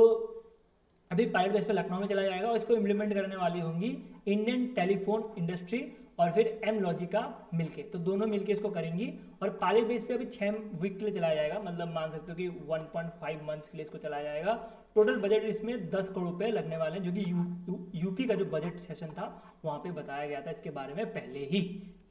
अभी पायलट बेस पे लखनऊ में चला जाएगा और इसको इम्प्लीमेंट करने वाली होंगी इंडियन टेलीफोन इंडस्ट्री और फिर एमलॉजिका मिलके, तो दोनों मिलके इसको करेंगी। और पायलट बेस पे अभी 6 वीक के लिए चलाया जाएगा, मतलब मान सकते हो कि 1.5 मंथ्स के लिए इसको चलाया जाएगा। टोटल बजट इसमें 10 करोड़ रुपए लगने वाले हैं, जो कि यूपी का जो बजट सेशन था वहाँ पे बताया गया था इसके बारे में पहले ही,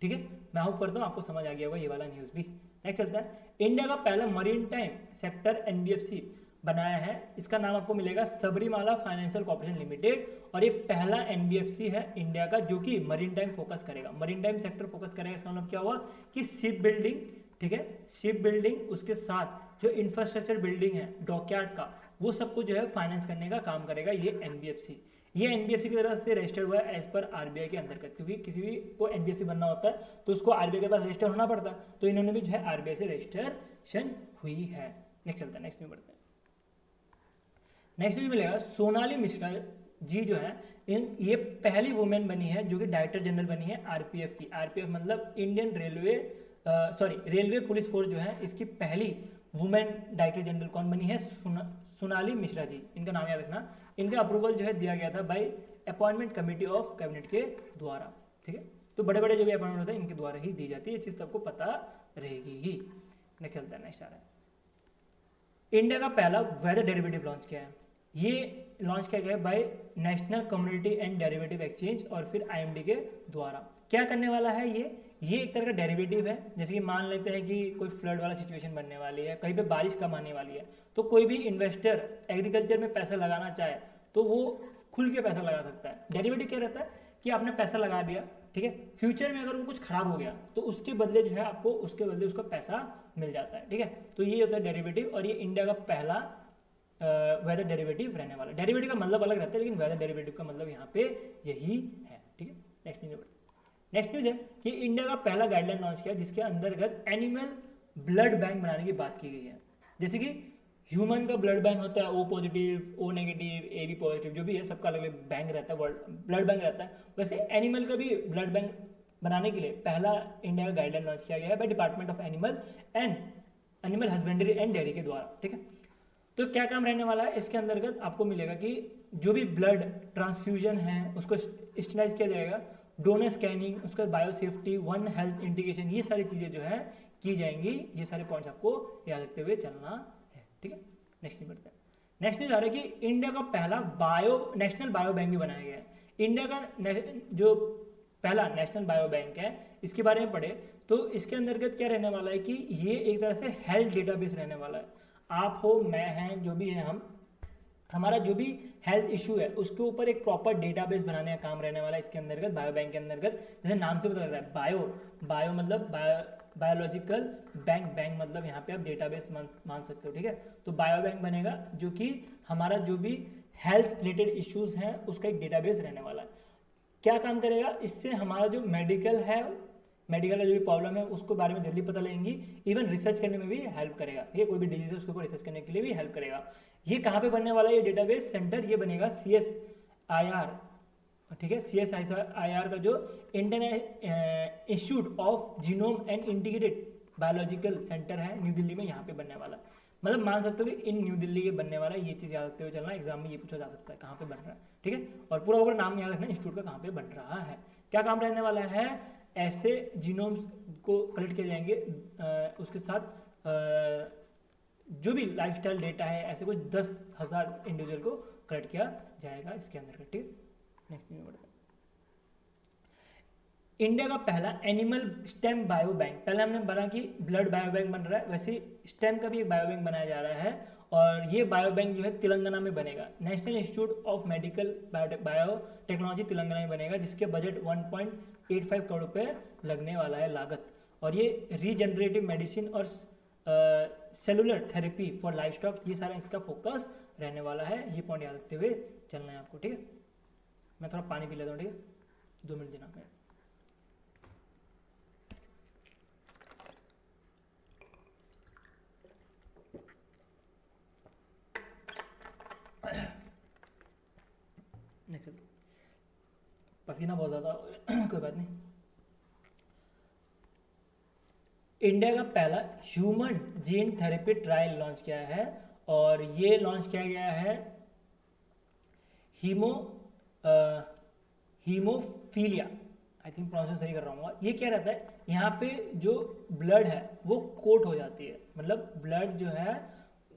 ठीक है। मैं होप करता हूँ आपको समझ आ गया होगा ये वाला न्यूज़ भी। नेक्स्ट चलता है, इंडिया का पहला मरीन टाइम सेक्टर NBFC बनाया है, इसका नाम आपको मिलेगा सबरीमाला फाइनेंशियल कॉर्पोरेशन लिमिटेड। और ये पहला NBFC है इंडिया का जो कि मरीन टाइम फोकस करेगा, मरीन टाइम सेक्टर फोकस करेगा। इसका मतलब क्या हुआ कि शिप बिल्डिंग, ठीक है, शिप बिल्डिंग, उसके साथ जो इंफ्रास्ट्रक्चर बिल्डिंग है डॉकयार्ड का, वो सबको जो है फाइनेंस करने का काम करेगा ये NBFC। ये एनबीएफसी की तरफ से रजिस्टर्ड हुआ है एज पर आरबीआई के अंतर्गत, क्योंकि किसी भी को एनबीएफसी बनना होता है तो उसको आरबीआई के पास रजिस्टर होना पड़ता है, तो इन्होंने भी जो है आरबीआई से रजिस्ट्रेशन हुई है। नेक्स्ट चलता है, नेक्स्ट में बढ़ते हैं। नेक्स्ट में मिलेगा सोनाली मिश्रा जी जो है ये पहली वुमेन बनी है जो कि डायरेक्टर जनरल बनी है आरपीएफ की। आरपीएफ मतलब Indian railway railway police force जो है, इसकी पहली वुमेन डायरेक्टर जनरल कौन बनी है? सोनाली मिश्रा जी, इनका नाम याद रखना। इनका अप्रूवल जो है दिया गया था bye appointment committee of cabinet के द्वारा, ठीक है। तो बड़े बड़े जो भी अपॉइंटमेंट होता है इनके द्वारा ही दी जाती है, ये चीज़ तो आपको पता रहेगी ही। नेक्स्ट चलता है, नेक्स्ट आ रहा है इंडिया का पहला वेदर डेरिवेटिव लॉन्च किया है। ये लॉन्च किया गया है by national community and derivative exchange और फिर आईएमडी के द्वारा। क्या करने वाला है ये एक तरह का डेरिवेटिव है। जैसे कि मान लेते हैं कि कोई फ्लड वाला सिचुएशन बनने वाली है, कहीं पे बारिश कम आने वाली है, तो कोई भी इन्वेस्टर एग्रीकल्चर में पैसा लगाना चाहे तो वो खुल के पैसा लगा सकता है। डेरिवेटिव क्या रहता है कि आपने पैसा लगा दिया, ठीक है, फ्यूचर में अगर वो कुछ खराब हो गया तो उसके बदले जो है आपको उसके बदले उसका पैसा मिल जाता है, ठीक है। तो ये होता है डेरिवेटिव, और ये इंडिया का पहला वेदर डेरिवेटिव रहने वाला। डेरिवेटिव का मतलब अलग रहता है, लेकिन वेदर डेरिवेटिव का मतलब यहाँ पे यही है, ठीक है। नेक्स्ट न्यूज है कि इंडिया का पहला गाइडलाइन लॉन्च किया जिसके अंतर्गत एनिमल ब्लड बैंक बनाने की बात की गई है। जैसे कि ह्यूमन का ब्लड बैंक होता है, O positive, O negative, A B positive, जो भी है सबका अलग अलग बैंक रहता है, ब्लड बैंक रहता है। वैसे एनिमल का भी ब्लड बैंक बनाने के लिए पहला इंडिया का गाइडलाइन लॉन्च किया गया है by department of animal husbandry and dairy के द्वारा, ठीक है। तो क्या काम रहने वाला है इसके अंतर्गत? आपको मिलेगा कि जो भी ब्लड ट्रांसफ्यूजन है उसको स्टेलाइज किया जाएगा, डोनर स्कैनिंग, उसका बायोसेफ्टी, वन हेल्थ इंटीग्रेशन, ये सारी चीज़ें जो है की जाएंगी। ये सारे पॉइंट्स आपको याद रखते हुए चलना है, ठीक है। नेक्स्ट न्यूज बढ़ते हैं। नेक्स्ट न्यूज आ रहा है कि इंडिया का पहला नेशनल बायो बैंक भी बनाया गया है। इंडिया का जो पहला नेशनल बायो बैंक है, इसके बारे में पढ़े तो इसके अंतर्गत क्या रहने वाला है कि ये एक तरह से हेल्थ डेटाबेस रहने वाला है। आप हो, मैं हैं, जो भी है हम, हमारा जो भी हेल्थ इशू है उसके ऊपर एक प्रॉपर डेटाबेस बनाने का काम रहने वाला है इसके अंतर्गत, बायो बैंक के अंतर्गत। जैसे नाम से पता लग रहा है बायो मतलब बायोलॉजिकल, बैंक मतलब यहाँ पे आप डेटाबेस मान सकते हो, ठीक है। तो बायो बैंक बनेगा जो कि हमारा जो भी हेल्थ रिलेटेड इश्यूज हैं उसका एक डेटाबेस रहने वाला है। क्या काम करेगा इससे? हमारा जो मेडिकल का जो भी प्रॉब्लम है उसको बारे में जल्दी पता लगेंगी, इवन रिसर्च करने में भी हेल्प करेगा। ये कोई भी डिजीज है उसके ऊपर रिसर्च करने के लिए भी हेल्प करेगा। ये कहाँ पे बनने वाला है ये डेटाबेस सेंटर? ये बनेगा CSIR, ठीक है। CSIR का जो Indian institute of genome and integrated biological centre है न्यू दिल्ली में, यहाँ पे बनने वाला। मतलब मान सकते हो कि इन न्यू दिल्ली के बनने वाला, ये चीज़ याद रखते हुए चलना, एग्जाम में ये पूछा जा सकता है कहाँ पे बन रहा है, ठीक है। और पूरा पूरा नाम याद रखना इंस्टीट्यूट का कहाँ पे बन रहा है। क्या काम रहने वाला है? ऐसे जीनोम्स को कलेक्ट किए जाएंगे, उसके साथ जो भी लाइफस्टाइल डेटा है, ऐसे कुछ 10,000 इंडिविजुअल को कलेक्ट किया जाएगा इसके अंदर, ठीक है। नेक्स्ट में बढ़ते हैं। इंडिया का पहला एनिमल स्टेम बायो बैंक, पहले हमने बोला कि ब्लड बायो बैंक बन रहा है, वैसे स्टेम का भी एक बायो बैंक बनाया जा रहा है, और ये बायो बैंक जो है तेलंगाना में बनेगा। National institute of medical biotechnology Telangana में बनेगा, जिसके बजट 1.85 करोड़ रुपए लगने वाला है लागत। और ये रीजनरेटिव मेडिसिन और cellular therapy for life stock, ये सारा इसका फोकस रहने वाला है। ये पॉइंट याद रखते हुए चलना है आपको, ठीक है। मैं थोड़ा पानी पी लेता हूँ, ठीक है, 2 मिनट देना मैं। नेक्स्ट पसीना बहुत ज़्यादा कोई बात नहीं। इंडिया का पहला human gene therapy trial launch किया है, और ये लॉन्च किया गया है हीमोफीलिया, आई थिंक प्रोनाउंसिएशन सही कर रहा हूँ। ये क्या रहता है? यहाँ पे जो ब्लड है वो कोट हो जाती है, मतलब ब्लड जो है,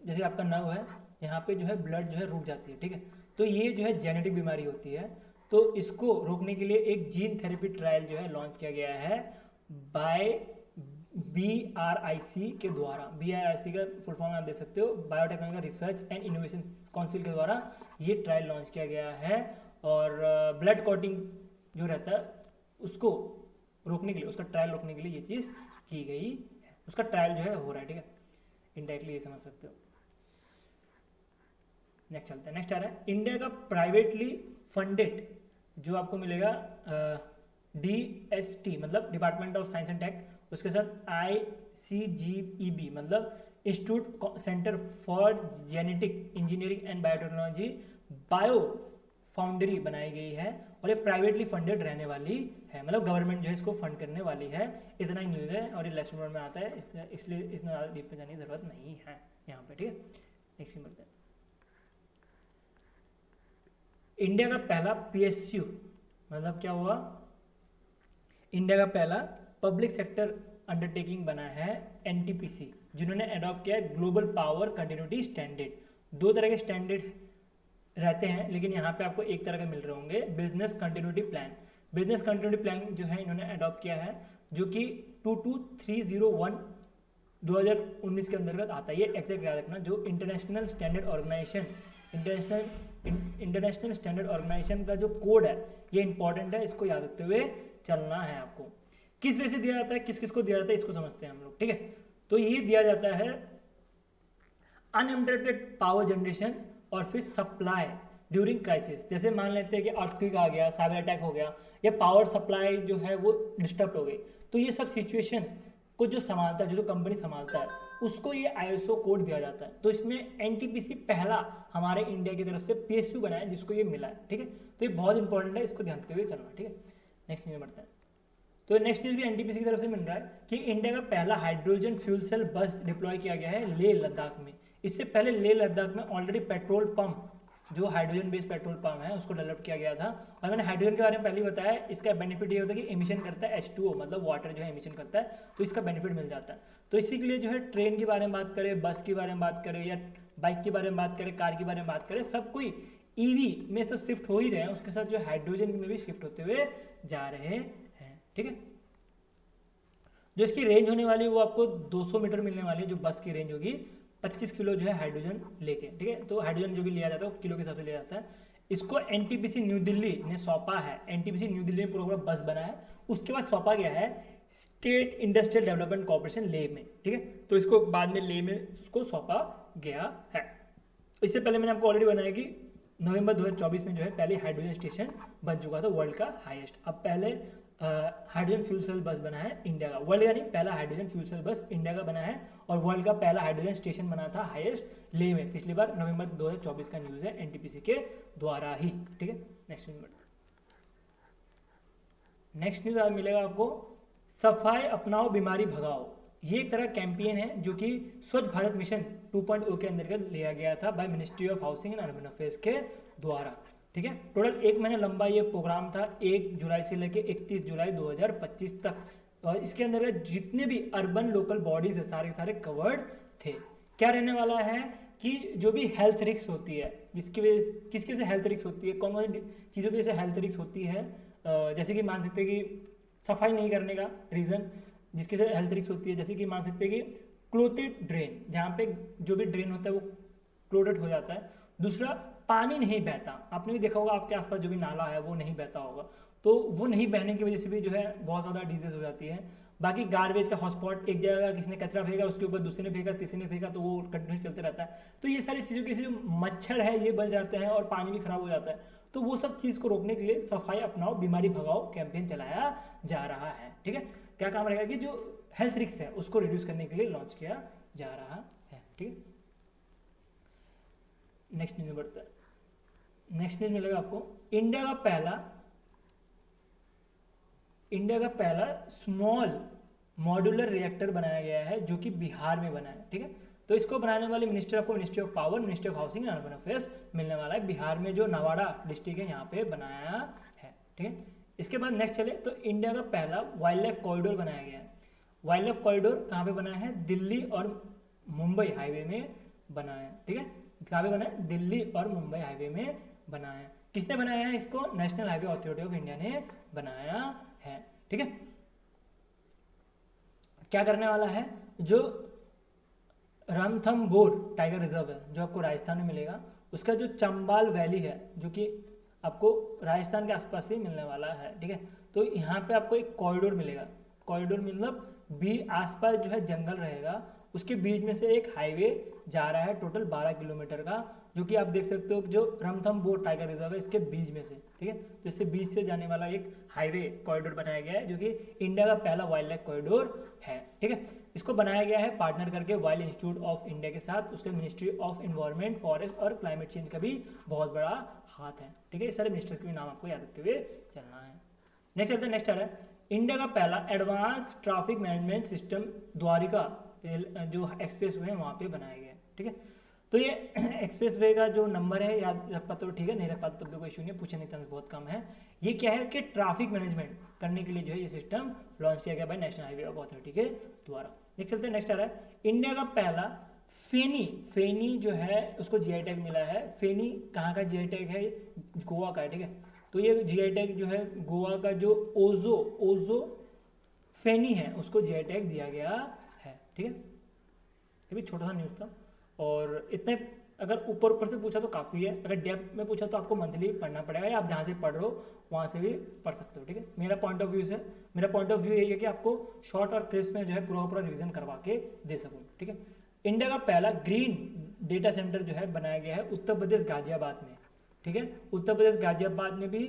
जैसे आपका नर्व है, यहाँ पे जो है ब्लड जो है रुक जाती है, ठीक है। तो ये जो है जेनेटिक बीमारी होती है, तो इसको रोकने के लिए एक जीन थेरेपी ट्रायल जो है लॉन्च किया गया है बाय BRIC के द्वारा। BRIC का फुल फॉर्म आप देख सकते हो, biotechnological research and innovation council के द्वारा ये ट्रायल लॉन्च किया गया है। और ब्लड क्लॉटिंग जो रहता है उसको रोकने के लिए, उसका ट्रायल रोकने के लिए ये चीज़ की गई है। उसका ट्रायल जो है हो रहा है, ठीक है, इनडायरेक्टली ये समझ सकते हो। नेक्स्ट चलते हैं। नेक्स्ट आ रहा है इंडिया का प्राइवेटली फंडेड, जो आपको मिलेगा DST मतलब department of science and tech, उसके साथ ICGEB मतलब institute centre for genetic engineering and biotechnology bio foundry बनाई गई है, और ये प्राइवेटली फंडेड रहने वाली है, मतलब गवर्नमेंट जो है इसको फंड करने वाली है। इतना ही न्यूज़ है और ये लेसन नोट में आता है, इसलिए इतना ज़्यादा डीप में जाने की जरूरत नहीं है यहाँ पे, ठीक है। नेक्स्ट बढ़ते हैं। इंडिया का पहला PSU मतलब क्या हुआ, इंडिया का पहला पब्लिक सेक्टर अंडरटेकिंग बना है NTPC, जिन्होंने अडॉप्ट किया है ग्लोबल पावर कंटिन्यूटी स्टैंडर्ड। दो तरह के स्टैंडर्ड रहते हैं, लेकिन यहाँ पे आपको एक तरह के मिल रहे होंगे, business continuity plan. Business continuity plan जो है इन्होंने अडॉप्ट किया है, जो कि 22301 2019 के अंतर्गत आता है। ये एग्जैक्ट याद रखना, जो international standard organisation international standard organisation का जो कोड है ये इंपॉर्टेंट है, इसको याद रखते हुए चलना है आपको। किस वजह से दिया जाता है, किस किस को दिया जाता है, इसको समझते हैं हम लोग, ठीक है। तो ये दिया जाता है अनइंटरप्टेड पावर जनरेशन और फिर सप्लाई ड्यूरिंग क्राइसिस। जैसे मान लेते हैं कि अर्थक्वेक आ गया, साइबर अटैक हो गया, या पावर सप्लाई जो है वो डिस्टर्ब हो गई, तो ये सब सिचुएशन को जो संभालता है, जो कंपनी संभालता है, उसको ये ISO कोड दिया जाता है। तो इसमें NTPC पहला हमारे इंडिया की तरफ से PSU बना है जिसको ये मिला है, ठीक है। तो ये बहुत इंपॉर्टेंट है, इसको ध्यान देते हुए चलना, ठीक है। नेक्स्ट न्यूज बढ़ते हैं। तो नेक्स्ट न्यूज भी NTPC की तरफ से मिल रहा है कि इंडिया का पहला हाइड्रोजन फ्यूल सेल बस डिप्लॉय किया गया है लेह लद्दाख में। इससे पहले लेह लद्दाख में ऑलरेडी पेट्रोल पंप, जो हाइड्रोजन बेस्ड पेट्रोल पंप है, उसको डेवलप किया गया था। और मैंने हाइड्रोजन के बारे में पहले ही बताया, इसका बेनिफिट ये होता है कि एमिशन करता है H2O मतलब वाटर जो है एमिशन करता है, तो इसका बेनिफिट मिल जाता है। तो इसी के लिए जो है ट्रेन के बारे में बात करें, बस के बारे में बात करें, या बाइक के बारे में बात करें, कार के बारे में बात करें, सब कोई EV में तो शिफ्ट हो ही रहे हैं, उसके साथ जो हाइड्रोजन में भी शिफ्ट होते हुए जा रहे हैं, ठीक है। जो इसकी रेंज होने वाली है वो आपको 200 मीटर मिलने वाली है, जो बस की रेंज होगी 25 किलो जो है हाइड्रोजन लेके, ठीक है। तो हाइड्रोजन जो भी लिया जाता है वो किलो के हिसाब से लिया जाता है। इसको NTPC न्यू दिल्ली ने सौंपा है, NTPC न्यू दिल्ली में पूरा पूरा बस बना है, उसके बाद सौंपा गया है state industrial development corporation Leh में, ठीक है। तो इसको बाद में लेह में उसको सौंपा गया है। इससे पहले मैंने आपको ऑलरेडी बनाया कि नवंबर 2024 में जो है पहले हाइड्रोजन स्टेशन बन चुका था, वर्ल्ड का हाईएस्ट। अब पहले हाइड्रोजन फ्यूल सेल बस बना है इंडिया का, वर्ल्ड का नहीं, पहला हाइड्रोजन फ्यूल सेल बस इंडिया का बना है, और वर्ल्ड का पहला हाइड्रोजन स्टेशन बना था हाईएस्ट लेह में, पिछली बार नवंबर 2024 का न्यूज़ है NTPC के द्वारा ही, ठीक है। नेक्स्ट न्यूज, नेक्स्ट न्यूज आज मिलेगा आपको, सफाई अपनाओ बीमारी भगाओ। ये एक तरह कैंपेन है जो कि स्वच्छ भारत मिशन 2.0 के अंतर्गत लिया गया था bye ministry of housing and urban affairs के द्वारा, ठीक है। टोटल 1 महीना लंबा ये प्रोग्राम था, 1 जुलाई से लेकर 31 जुलाई 2025 तक, और इसके अंतर्गत जितने भी अर्बन लोकल बॉडीज है सारे सारे कवर्ड थे। क्या रहने वाला है कि जो भी हेल्थ रिस्क होती है, जिसकी वजह किसके से हेल्थ रिस्क होती है, कौन कौन सी चीज़ों की वजह से हेल्थ रिस्क होती है, जैसे कि मान सकते हैं कि सफाई नहीं करने का रीज़न जिसके से हेल्थ रिस्क होती है, जैसे कि मान सकते हैं कि क्लोटेड ड्रेन, जहाँ पे जो भी ड्रेन होता है वो क्लोटेड हो जाता है। दूसरा, पानी नहीं बहता, आपने भी देखा होगा आपके आसपास जो भी नाला है वो नहीं बहता होगा, तो वो नहीं बहने की वजह से भी जो है बहुत ज़्यादा डिजीज हो जाती है। बाकी गार्बेज का हॉटस्पॉट, एक जगह किसी ने कचरा फेंका, उसके ऊपर दूसरे ने फेंका, तीसरे ने फेंका, तो वो कंटिन्यू चलते रहता है। तो ये सारी चीज़ों की जो मच्छर है ये बढ़ जाते हैं और पानी भी खराब हो जाता है। तो वो सब चीज़ को रोकने के लिए सफाई अपनाओ बीमारी भगाओ कैंपेन चलाया जा रहा है, ठीक है। क्या काम रहेगा कि जो हेल्थ रिस्क है उसको रिड्यूस करने के लिए लॉन्च किया जा रहा है, ठीक है। नेक्स्ट न्यूज बढ़ता है। नेक्स्ट न्यूज मिलेगा आपको, इंडिया का पहला स्मॉल मॉड्यूलर रिएक्टर बनाया गया है जो कि बिहार में बना है, ठीक है। तो इसको बनाने वाले मिनिस्टर आपको ministry of power, ministry of housing and urban affairs मिलने वाला है। बिहार में जो नवाड़ा डिस्ट्रिक्ट है यहाँ पे बनाया है, ठीक है। इसके बाद नेक्स्ट चले तो इंडिया का पहला वाइल्ड लाइफ कॉरिडोर बनाया गया है। वाइल्ड लाइफ कॉरिडोर कहाँ पे बना है, दिल्ली और मुंबई हाईवे में बना है, ठीक है। कहाँ पे बना है, दिल्ली और मुंबई हाईवे में बना है। किसने बनाया है इसको, national highway authority of India ने बनाया है, ठीक है। क्या करने वाला है, जो रणथंभौर टाइगर रिजर्व है जो आपको राजस्थान में मिलेगा, उसका जो चंबाल वैली है जो कि आपको राजस्थान के आसपास ही मिलने वाला है, ठीक है। तो यहाँ पे आपको एक कॉरिडोर मिलेगा, कॉरिडोर मतलब भी आसपास जो है जंगल रहेगा, उसके बीच में से एक हाईवे जा रहा है टोटल 12 किलोमीटर का, जो कि आप देख सकते हो जो रणथंभौर टाइगर रिजर्व है इसके बीच में से, ठीक है। तो इससे बीच से जाने वाला एक हाईवे कॉरिडोर बनाया गया है, जो कि इंडिया का पहला वाइल्ड लाइफ कॉरिडोर है, ठीक है। इसको बनाया गया है पार्टनर करके वाइल्ड इंस्टीट्यूट ऑफ इंडिया के साथ, उसके मिनिस्ट्री ऑफ इन्वायरमेंट, फॉरेस्ट और क्लाइमेट चेंज का भी बहुत बड़ा हाथ है, ठीक है। सारे मिनिस्टर्स के भी नाम आपको याद रखते हुए चलना है। नेक्स्ट चलते हैं, नेक्स्ट आ रहा है इंडिया का पहला advance traffic management system Dwarka जो एक्सप्रेस वे है वहाँ पे बनाया गया है, ठीक है। तो ये एक्सप्रेस वे का जो नंबर है याद रख पाते हो, ठीक है, नहीं रख पाते तो भी कोई इशू नहीं, पूछने का चांस बहुत कम है। ये क्या है कि ट्रैफिक मैनेजमेंट करने के लिए जो है ये सिस्टम लॉन्च किया गया बाय नेशनल हाईवे अथॉरिटी के द्वारा। नेक्स्ट चलते हैं, नेक्स्ट आ रहा है इंडिया का पहला फेनी जो है उसको जीआई टैग मिला है। फेनी कहाँ का जीआई टैग है? गोवा का है, ठीक है। तो ये जीआई टैग जो है गोवा का जो ओजो फेनी है उसको जीआई टैग दिया गया है, ठीक है। ये भी छोटा सा न्यूज़ था, और इतने अगर ऊपर से पूछा तो काफ़ी है, अगर डेप्थ में पूछा तो आपको मंथली पढ़ना पड़ेगा, या आप जहाँ से पढ़ रहे हो वहाँ से भी पढ़ सकते हो, ठीक है। मेरा पॉइंट ऑफ व्यू यही है कि आपको शॉर्ट और क्रिस्प में जो है पूरा रिवीजन करवा के दे सकूँ, ठीक है। इंडिया का पहला ग्रीन डेटा सेंटर जो है बनाया गया है उत्तर प्रदेश गाजियाबाद में, ठीक है। उत्तर प्रदेश गाजियाबाद में भी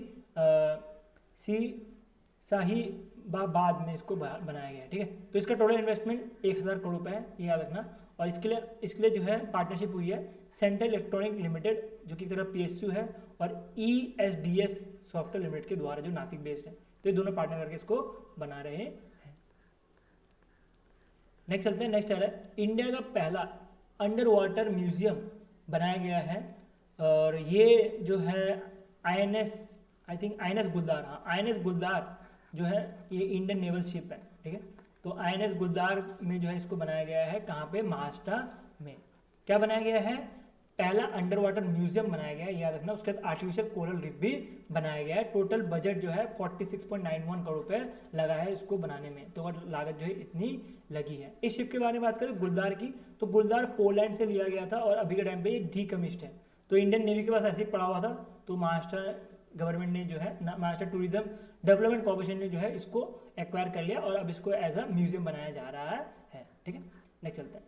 शाहीबाबाद में इसको बनाया गया है, ठीक है। तो इसका टोटल इन्वेस्टमेंट 1000 करोड़ रुपये है, ये याद रखना। और इसके लिए जो है पार्टनरशिप हुई है सेंट्रल इलेक्ट्रॉनिक लिमिटेड जो कि तरह PSU है और ESDS सॉफ्टवेयर लिमिटेड के द्वारा जो नासिक बेस्ड है, तो ये दोनों पार्टनर करके इसको बना रहे हैं। नेक्स्ट चलते हैं, नेक्स्ट आ रहा है इंडिया का पहला अंडर वाटर म्यूजियम बनाया गया है, और ये जो है INS गुलदार, हाँ INS गुलदार जो है ये इंडियन नेवल शिप है, ठीक है। तो INS गुलदार में जो है इसको बनाया गया है, कहाँ पे? महाराष्ट्र में। क्या बनाया गया है? पहला अंडर वाटर म्यूजियम बनाया गया है, याद रखना। उसके बाद आर्टिफिशियल कोरल रीफ भी बनाया गया है। टोटल बजट जो है 46.91 करोड़ रुपए लगा है इसको बनाने में, तो लागत जो है इतनी लगी है। इस शिप के बारे में बात करें गुलदार की, तो गुलदार पोलैंड से लिया गया था और अभी के टाइम पे ये डीकमिश्ड है। तो इंडियन नेवी के पास ऐसे ही पड़ा हुआ था, तो महाराष्ट्र गवर्नमेंट ने जो है महाराष्ट्र टूरिज्म डेवलपमेंट कॉर्पोरेशन ने जो है इसको एक्वायर कर लिया और अब इसको एज अ म्यूजियम बनाया जा रहा है, ठीक है। नेक्स्ट चलते हैं,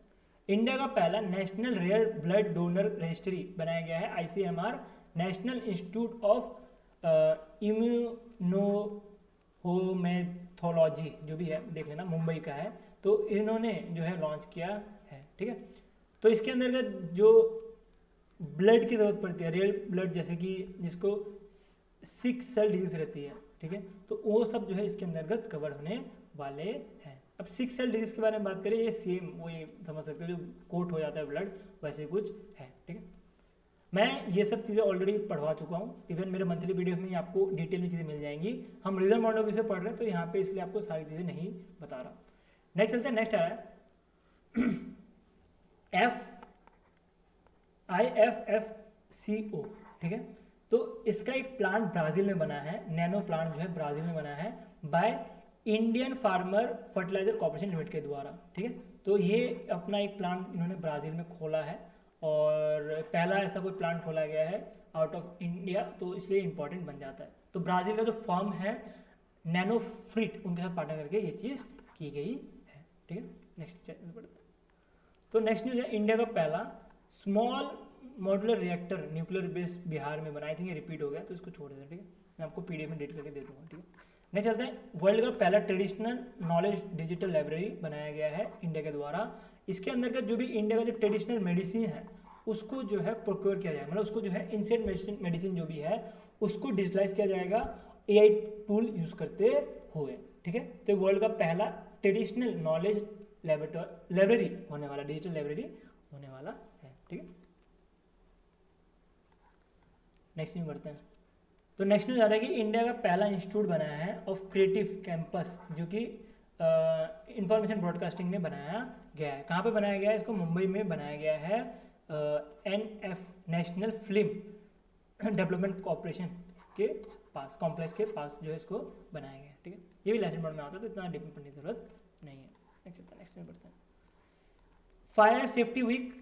इंडिया का पहला national rare blood donor registry बनाया गया है ICMR national institute of immunohaematology जो भी है देख लेना, मुंबई का है। तो इन्होंने जो है लॉन्च किया है, ठीक है। तो इसके अंतर्गत जो ब्लड की जरूरत पड़ती है, रियल ब्लड, जैसे कि जिसको 6 सेल डिजीज रहती है, ठीक है, तो वो सब जो है इसके अंतर्गत कवर होने वाले हैं। अब 6 सेल डिजीज के बारे में बात करें, ये सेम वही समझ सकते हो जो कोट हो जाता है ब्लड, वैसे कुछ है, ठीक है। मैं ये सब चीज़ें ऑलरेडी पढ़वा चुका हूँ, इवन मेरे मंथली वीडियो में आपको डिटेल में चीज़ें मिल जाएंगी। हम रीजन मॉडल ऑफ से पढ़ रहे हैं तो यहाँ पे इसलिए आपको सारी चीज़ें नहीं बता रहा। नेक्स्ट चलते हैं, नेक्स्ट आ रहा है IFFCO, ठीक है। तो इसका एक प्लांट ब्राज़ील में बना है, नैनो प्लांट जो है ब्राज़ील में बना है by Indian farmer fertiliser corporation limited के द्वारा, ठीक है। तो ये अपना एक प्लांट इन्होंने ब्राज़ील में खोला है और पहला ऐसा कोई प्लांट खोला गया है आउट ऑफ इंडिया, तो इसलिए इंपॉर्टेंट बन जाता है। तो ब्राज़ील का जो फर्म है नैनोफ्रिट, उनके साथ पार्टनर करके ये चीज़ की गई है, ठीक है। नेक्स्ट चैप्टर पढ़ते हैं। तो नेक्स्ट न्यूज़ है इंडिया का पहला small modular reactor nuclear base Bihar में बना। आई थिंक ये रिपीट हो गया तो इसको छोड़ देते हैं, ठीक है। मैं आपको PDF में डेट करके दे दूँगा, ठीक है। नेक्स्ट चलते हैं, वर्ल्ड का पहला ट्रेडिशनल नॉलेज डिजिटल लाइब्रेरी बनाया गया है इंडिया के द्वारा। इसके अंदर का जो भी इंडिया का जो ट्रेडिशनल मेडिसिन है उसको जो है प्रोक्योर किया जाएगा, मतलब उसको जो है इंसेंट मेडिसिन जो भी है उसको डिजिटलाइज किया जाएगा AI टूल यूज़ करते हुए, ठीक है। तो वर्ल्ड का पहला ट्रेडिशनल नॉलेज लाइब्रेरी होने वाला, डिजिटल लाइब्रेरी होने वाला है, ठीक है। नेक्स्ट न्यूज़ बढ़ते हैं। तो नेक्स्ट न्यूज़ आ रहा है कि इंडिया का पहला इंस्टीट्यूट बनाया है ऑफ क्रिएटिव कैंपस, जो कि इंफॉर्मेशन ब्रॉडकास्टिंग में बनाया गया है। कहाँ पे बनाया गया है? इसको मुंबई में बनाया गया है, NF national film development corporation के पास, कॉम्प्लेक्स के पास जो है इसको बनाया गया है, ठीक है। ये भी लेसन बोर्ड में आता है तो इतना डीप में पढ़ने की जरूरत नहीं है। नेक्स्ट में बढ़ते हैं। फायर सेफ्टी वीक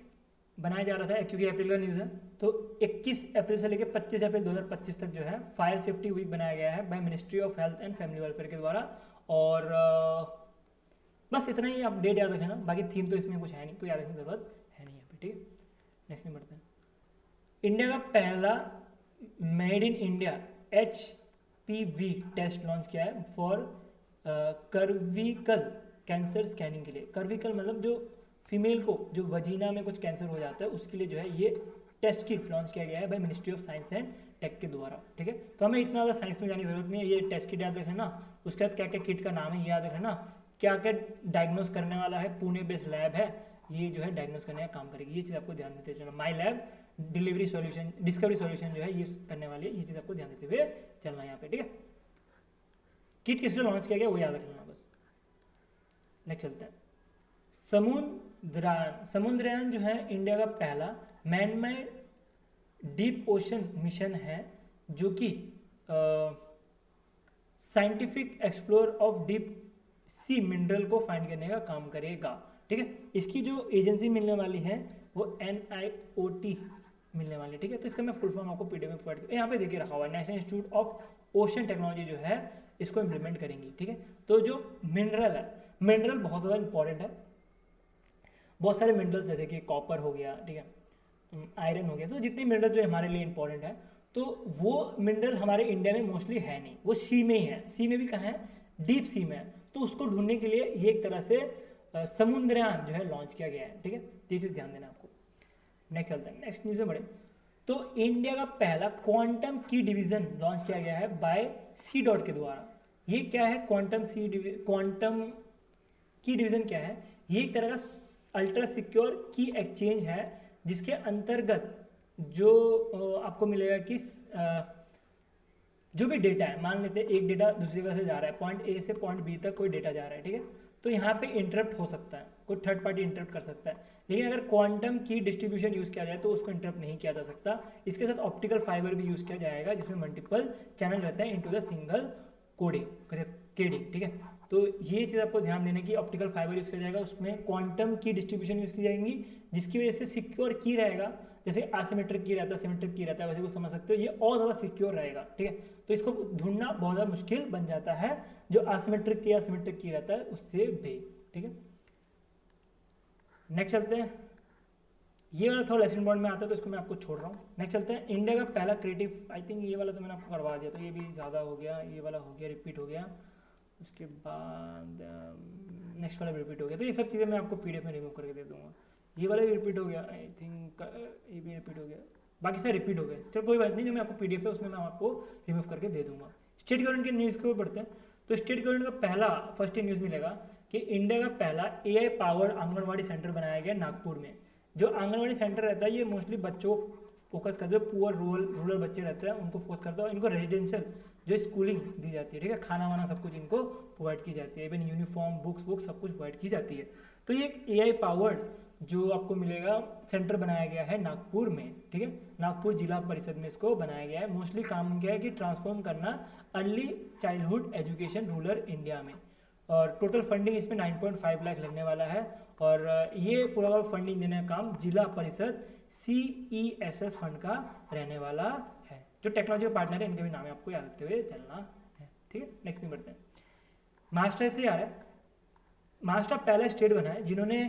बनाया जा रहा था क्योंकि अप्रैल का न्यूज़ है, तो 21 अप्रैल से लेकर 25 अप्रैल 2025 तक जो है फायर सेफ्टी वीक बनाया गया है by ministry of health and family welfare के द्वारा। और बस इतना ही आप डेट याद रखना, बाकी थीम तो इसमें कुछ है नहीं तो याद रखने की जरूरत है नहीं यहाँ पे, ठीक है। नेक्स्ट में बढ़ते हैं। इंडिया का पहला made in India HPV test launch किया है फॉर कर्विकल कैंसर स्कैनिंग के लिए। कर्विकल मतलब जो फीमेल को जो वजीना में कुछ कैंसर हो जाता है उसके लिए जो है ये टेस्ट किट लॉन्च किया गया है by ministry of science and tech के द्वारा, ठीक है। तो हमें इतना ज़्यादा साइंस में जाने की जरूरत नहीं है, ये टेस्ट किट याद रखना, उसके बाद क्या क्या किट का नाम है ये याद रखना, क्या क्या डायग्नोस करने वाला है, पुणे बेस्ड लैब है, ये जो है डायग्नोस करने का काम करेगी, ये चीज़ आपको ध्यान देते चलना। My lab delivery solution discovery solution जो है ये करने वाली है, ये चीज़ आपको ध्यान देते हुए चलना है यहाँ पे, ठीक है। किट किस लिए लॉन्च किया गया वो याद रखना बस। नेक्स्ट चलते हैं। समुद्रयान जो है इंडिया का पहला मैनमेड डीप ओशन मिशन है जो कि scientific explore of deep sea mineral को फाइंड करने का काम करेगा, ठीक है। इसकी जो एजेंसी मिलने वाली है वो NIOT मिलने वाली है, ठीक है। तो इसका मैं फुल फॉर्म आपको पीडीएफ में प्रोवाइड यहाँ पे देखिए रखा हुआ है, national institute of ocean technology जो है इसको इम्प्लीमेंट करेंगी, ठीक है। तो जो मिनरल है, मिनरल बहुत ज़्यादा इंपॉर्टेंट है, बहुत सारे मिनरल्स जैसे कि कॉपर हो गया, ठीक है, आयरन हो गया, तो जितने मिनरल जो हमारे लिए इंपॉर्टेंट है तो वो मिनरल हमारे इंडिया में मोस्टली है नहीं, वो सी में ही है। सी में भी कहाँ है, डीप सी में है। तो उसको ढूंढने के लिए ये एक तरह से समुद्रयान जो है लॉन्च किया गया है, ठीक है। ये चीज़ ध्यान देना आपको। नेक्स्ट चलते हैं, नेक्स्ट न्यूज़ में बढ़े तो इंडिया का पहला क्वांटम की डिवीजन लॉन्च किया गया है बाय C.DOT के द्वारा। ये क्या है क्वांटम की डिवीजन क्या है, ये एक तरह का अल्ट्रा सिक्योर की एक्सचेंज है जिसके अंतर्गत जो आपको मिलेगा कि जो भी डेटा है, मान लेते हैं एक डेटा दूसरी जगह से जा रहा है, पॉइंट A से पॉइंट B तक कोई डेटा जा रहा है, ठीक है। तो यहाँ पे इंटरप्ट हो सकता है, कोई थर्ड पार्टी इंटरप्ट कर सकता है, लेकिन अगर क्वांटम की डिस्ट्रीब्यूशन यूज़ किया जाए तो उसको इंटरप्ट नहीं किया जा सकता। इसके साथ ऑप्टिकल फाइबर भी यूज़ किया जाएगा जिसमें मल्टीपल चैनल रहता है इनटू द सिंगल केडिंग, ठीक है। तो ये चीज़ आपको ध्यान देने की, ऑप्टिकल फाइबर यूज़ किया जाएगा, उसमें क्वांटम की डिस्ट्रीब्यूशन यूज़ की जाएंगी जिसकी वजह से सिक्योर की रहेगा। जैसे एसिमेट्रिक की रहता है, सिमेट्रिक की रहता है, वैसे को समझ सकते हो, ये और ज़्यादा सिक्योर रहेगा, ठीक है। तो इसको ढूंढना बहुत ज़्यादा मुश्किल बन जाता है जो एसिमेट्रिक की या सिमेट्रिक की रहता है उससे भी, ठीक है। नेक्स्ट चलते हैं, ये वाला थोड़ा लेसन बॉन्ड में आता है तो इसको मैं आपको छोड़ रहा हूँ। नेक्स्ट चलते हैं, इंडिया का पहला क्रिएटिव, आई थिंक ये वाला तो मैंने आपको करवा दिया तो ये भी ज़्यादा हो गया, ये वाला हो गया रिपीट हो गया, उसके बाद नेक्स्ट वाला भी रिपीट हो गया, तो ये सब चीज़ें मैं आपको PDF में रिमूव करके दे दूँगा। ये वाला भी रिपीट हो गया, आई थिंक ये भी रिपीट हो गया, बाकी सारे रिपीट हो गए, चलो कोई बात नहीं, जो मैं आपको PDF है उसमें मैं आपको रिमूव करके दे दूँगा। स्टेट गवर्नमेंट के न्यूज़ के ऊपर बढ़ते हैं। तो स्टेट गवर्नमेंट का पहला फर्स्ट न्यूज़ मिलेगा कि इंडिया का पहला AI पावर्ड आंगनबाड़ी सेंटर बनाया गया नागपुर में। जो आंगनबाड़ी सेंटर रहता है ये मोस्टली बच्चों फोकस करते हैं, पुअर रूरल बच्चे रहते हैं उनको फोकस करता है, इनको रेजिडेंशियल जो स्कूलिंग दी जाती है, ठीक है, खाना वाना सब कुछ इनको प्रोवाइड की जाती है, इवन यूनिफॉर्म बुक्स सब कुछ प्रोवाइड की जाती है। तो ये एक AI पावर्ड जो आपको मिलेगा सेंटर बनाया गया है नागपुर में, ठीक है, नागपुर जिला परिषद में इसको बनाया गया है। मोस्टली काम क्या है कि ट्रांसफॉर्म करना early childhood education rural India में, और टोटल फंडिंग इसमें 9.5 लाख लगने वाला है, और ये पूरा फंडिंग देने का काम जिला परिषद CESS फंड का रहने वाला है। जो टेक्नोलॉजी पार्टनर है इनके भी नाम है आपको याद रखते हुए चलना है, ठीक है। नेक्स्ट में बढ़ते हैं, महाराष्ट्र से आ रहा है। महाराष्ट्र पहला स्टेट बना है जिन्होंने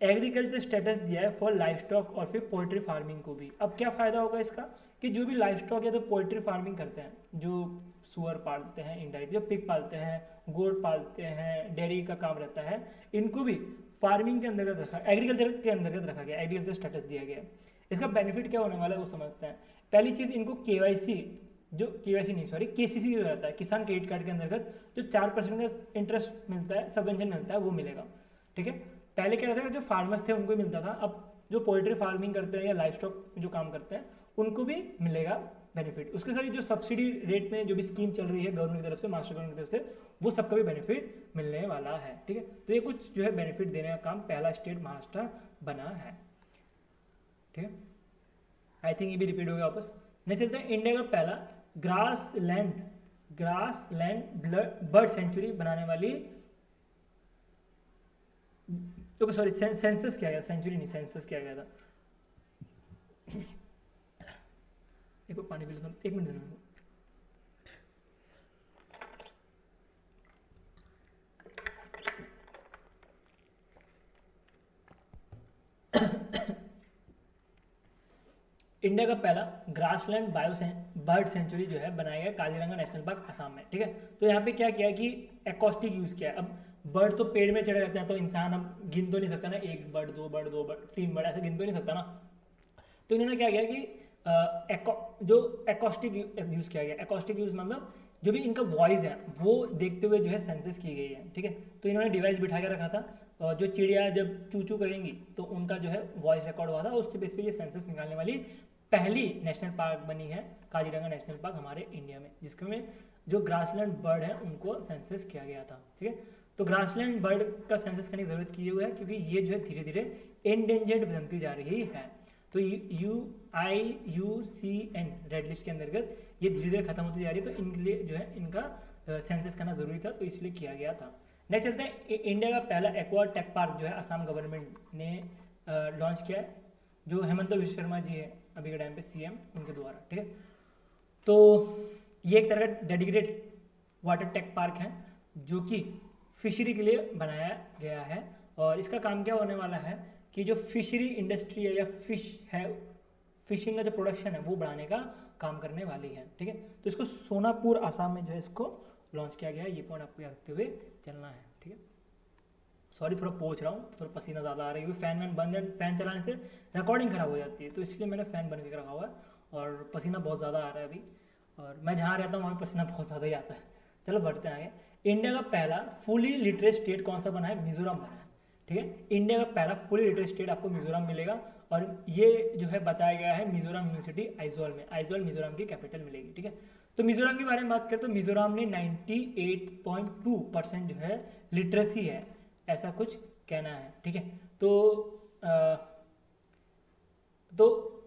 एग्रीकल्चर स्टेटस दिया है फॉर लाइफ स्टॉक और फिर पोल्ट्री फार्मिंग को भी। अब क्या फ़ायदा होगा इसका कि जो भी लाइफ स्टॉक या तो पोल्ट्री फार्मिंग करते हैं, जो सुअर पालते हैं, इनडायरेक्ट जो पिग पालते हैं, गोट पालते हैं, डेयरी का काम रहता है, इनको भी फार्मिंग के अंतर्गत रखा, एग्रीकल्चर के अंतर्गत रखा गया, एग्रीकल्चर स्टेटस दिया गया। इसका बेनिफिट क्या होने वाला है वो समझते हैं। पहली चीज़, इनको KYC नहीं सॉरी KCC जो रहता है, किसान क्रेडिट कार्ड के अंतर्गत जो 4% का इंटरेस्ट मिलता है, सबवेंशन मिलता है, वो मिलेगा, ठीक है। पहले क्या रहता है जो फार्मर्स थे उनको ही मिलता था, अब जो पोल्ट्री फार्मिंग करते हैं या लाइफ स्टॉक जो काम करते हैं उनको भी मिलेगा बेनिफिट। उसके साथ जो सब्सिडी रेट में जो भी स्कीम चल रही है गवर्नमेंट की तरफ से, महाराष्ट्र गवर्नमेंट की तरफ से, वो सबका भी बेनिफिट मिलने वाला है, ठीक है। तो ये कुछ जो है बेनिफिट देने का काम पहला स्टेट महाराष्ट्र बना है, ठीक है। आई थिंक ये भी रिपीट हो गया वापस। नहीं चलते हैं, इंडिया का पहला ग्रास लैंड बर्ड सेंचुरी बनाने वाली, तो सॉरी सेंसस किया गया, सेंचुरी नहीं सेंसस किया गया था। एक पानी पी लेता हूँ, 1 मिनट देना। इंडिया का पहला ग्रासलैंड बर्ड सेंचुरी जो है बनाया गया काजीरंगा नेशनल पार्क असम में, ठीक है। तो यहाँ पे क्या किया कि एकॉस्टिक यूज़ किया है। अब बर्ड तो पेड़ में चढ़े रहते हैं, तो इंसान अब गिन तो नहीं सकता ना, एक बर्ड, दो बर्ड, तीन बर्ड, ऐसे गिन तो नहीं सकता ना। तो इन्होंने क्या किया कि जो एकॉस्टिक यूज़ किया गया। एकॉस्टिक यूज़ मतलब जो भी इनका वॉइस है वो देखते हुए जो है सेंसस की गई है, ठीक है। तो इन्होंने डिवाइस बिठा के रखा था, और जो चिड़िया जब चू चू करेंगी तो उनका जो है वॉइस रिकॉर्ड हुआ था, उसके बेस पे ये सेंसस निकालने वाली पहली नेशनल पार्क बनी है काजीरंगा नेशनल पार्क हमारे इंडिया में, जिसमें जो ग्रासलैंड बर्ड है उनको सेंसस किया गया था, ठीक है। तो ग्रासलैंड बर्ड का सेंसस करने की जरूरत की हुई है क्योंकि ये जो है धीरे धीरे एंडेंजर्ड बनती जा रही है। तो UIUCN रेड लिस्ट के अंतर्गत ये धीरे धीरे खत्म होती जा रही है, तो इनके लिए जो है इनका सेंसस करना जरूरी था, तो इसलिए किया गया था। नेक्स्ट चलते हैं, इंडिया का पहला एक्वा टेक पार्क जो है असम गवर्नमेंट ने लॉन्च किया है, जो हेमंत विश्व शर्मा जी है अभी के टाइम पे CM, उनके द्वारा, ठीक है। तो ये एक तरह का डेडिकेटेड वाटर टेक पार्क है जो कि फिशरी के लिए बनाया गया है, और इसका काम क्या होने वाला है कि जो फिशरी इंडस्ट्री है या फिश है, फिशिंग का जो प्रोडक्शन है वो बढ़ाने का काम करने वाली है, ठीक है। तो इसको सोनापुर आसाम में जो है इसको लॉन्च किया गया है, ये पॉइंट आपको याद रखते हुए चलना है, ठीक है। सॉरी थोड़ा पोंछ रहा हूँ, थोड़ा पसीना ज़्यादा आ रहा है क्योंकि फैन वैन बंद है, फैन चलाने से रिकॉर्डिंग खराब हो जाती है, तो इसलिए मैंने फ़ैन बंद करके रखा हुआ है, और पसीना बहुत ज़्यादा आ रहा है अभी, और मैं जहाँ रहता हूँ वहाँ पसीना बहुत ज़्यादा ही आता है। चलो बढ़ते हैं आगे। इंडिया का पहला फुली लिटरेट स्टेट कौन सा बना है? मिजोरम बना है, ठीक है। इंडिया का पहला फुली लिटरेट स्टेट आपको मिजोरम मिलेगा, और ये जो है बताया गया है मिजोरम यूनिवर्सिटी आइजोल में। आइजोल मिजोरम की कैपिटल मिलेगी, ठीक है। तो मिजोरम के बारे में बात करें तो मिजोरम ने 98.2% जो है लिटरेसी है, ऐसा कुछ कहना है, ठीक है। तो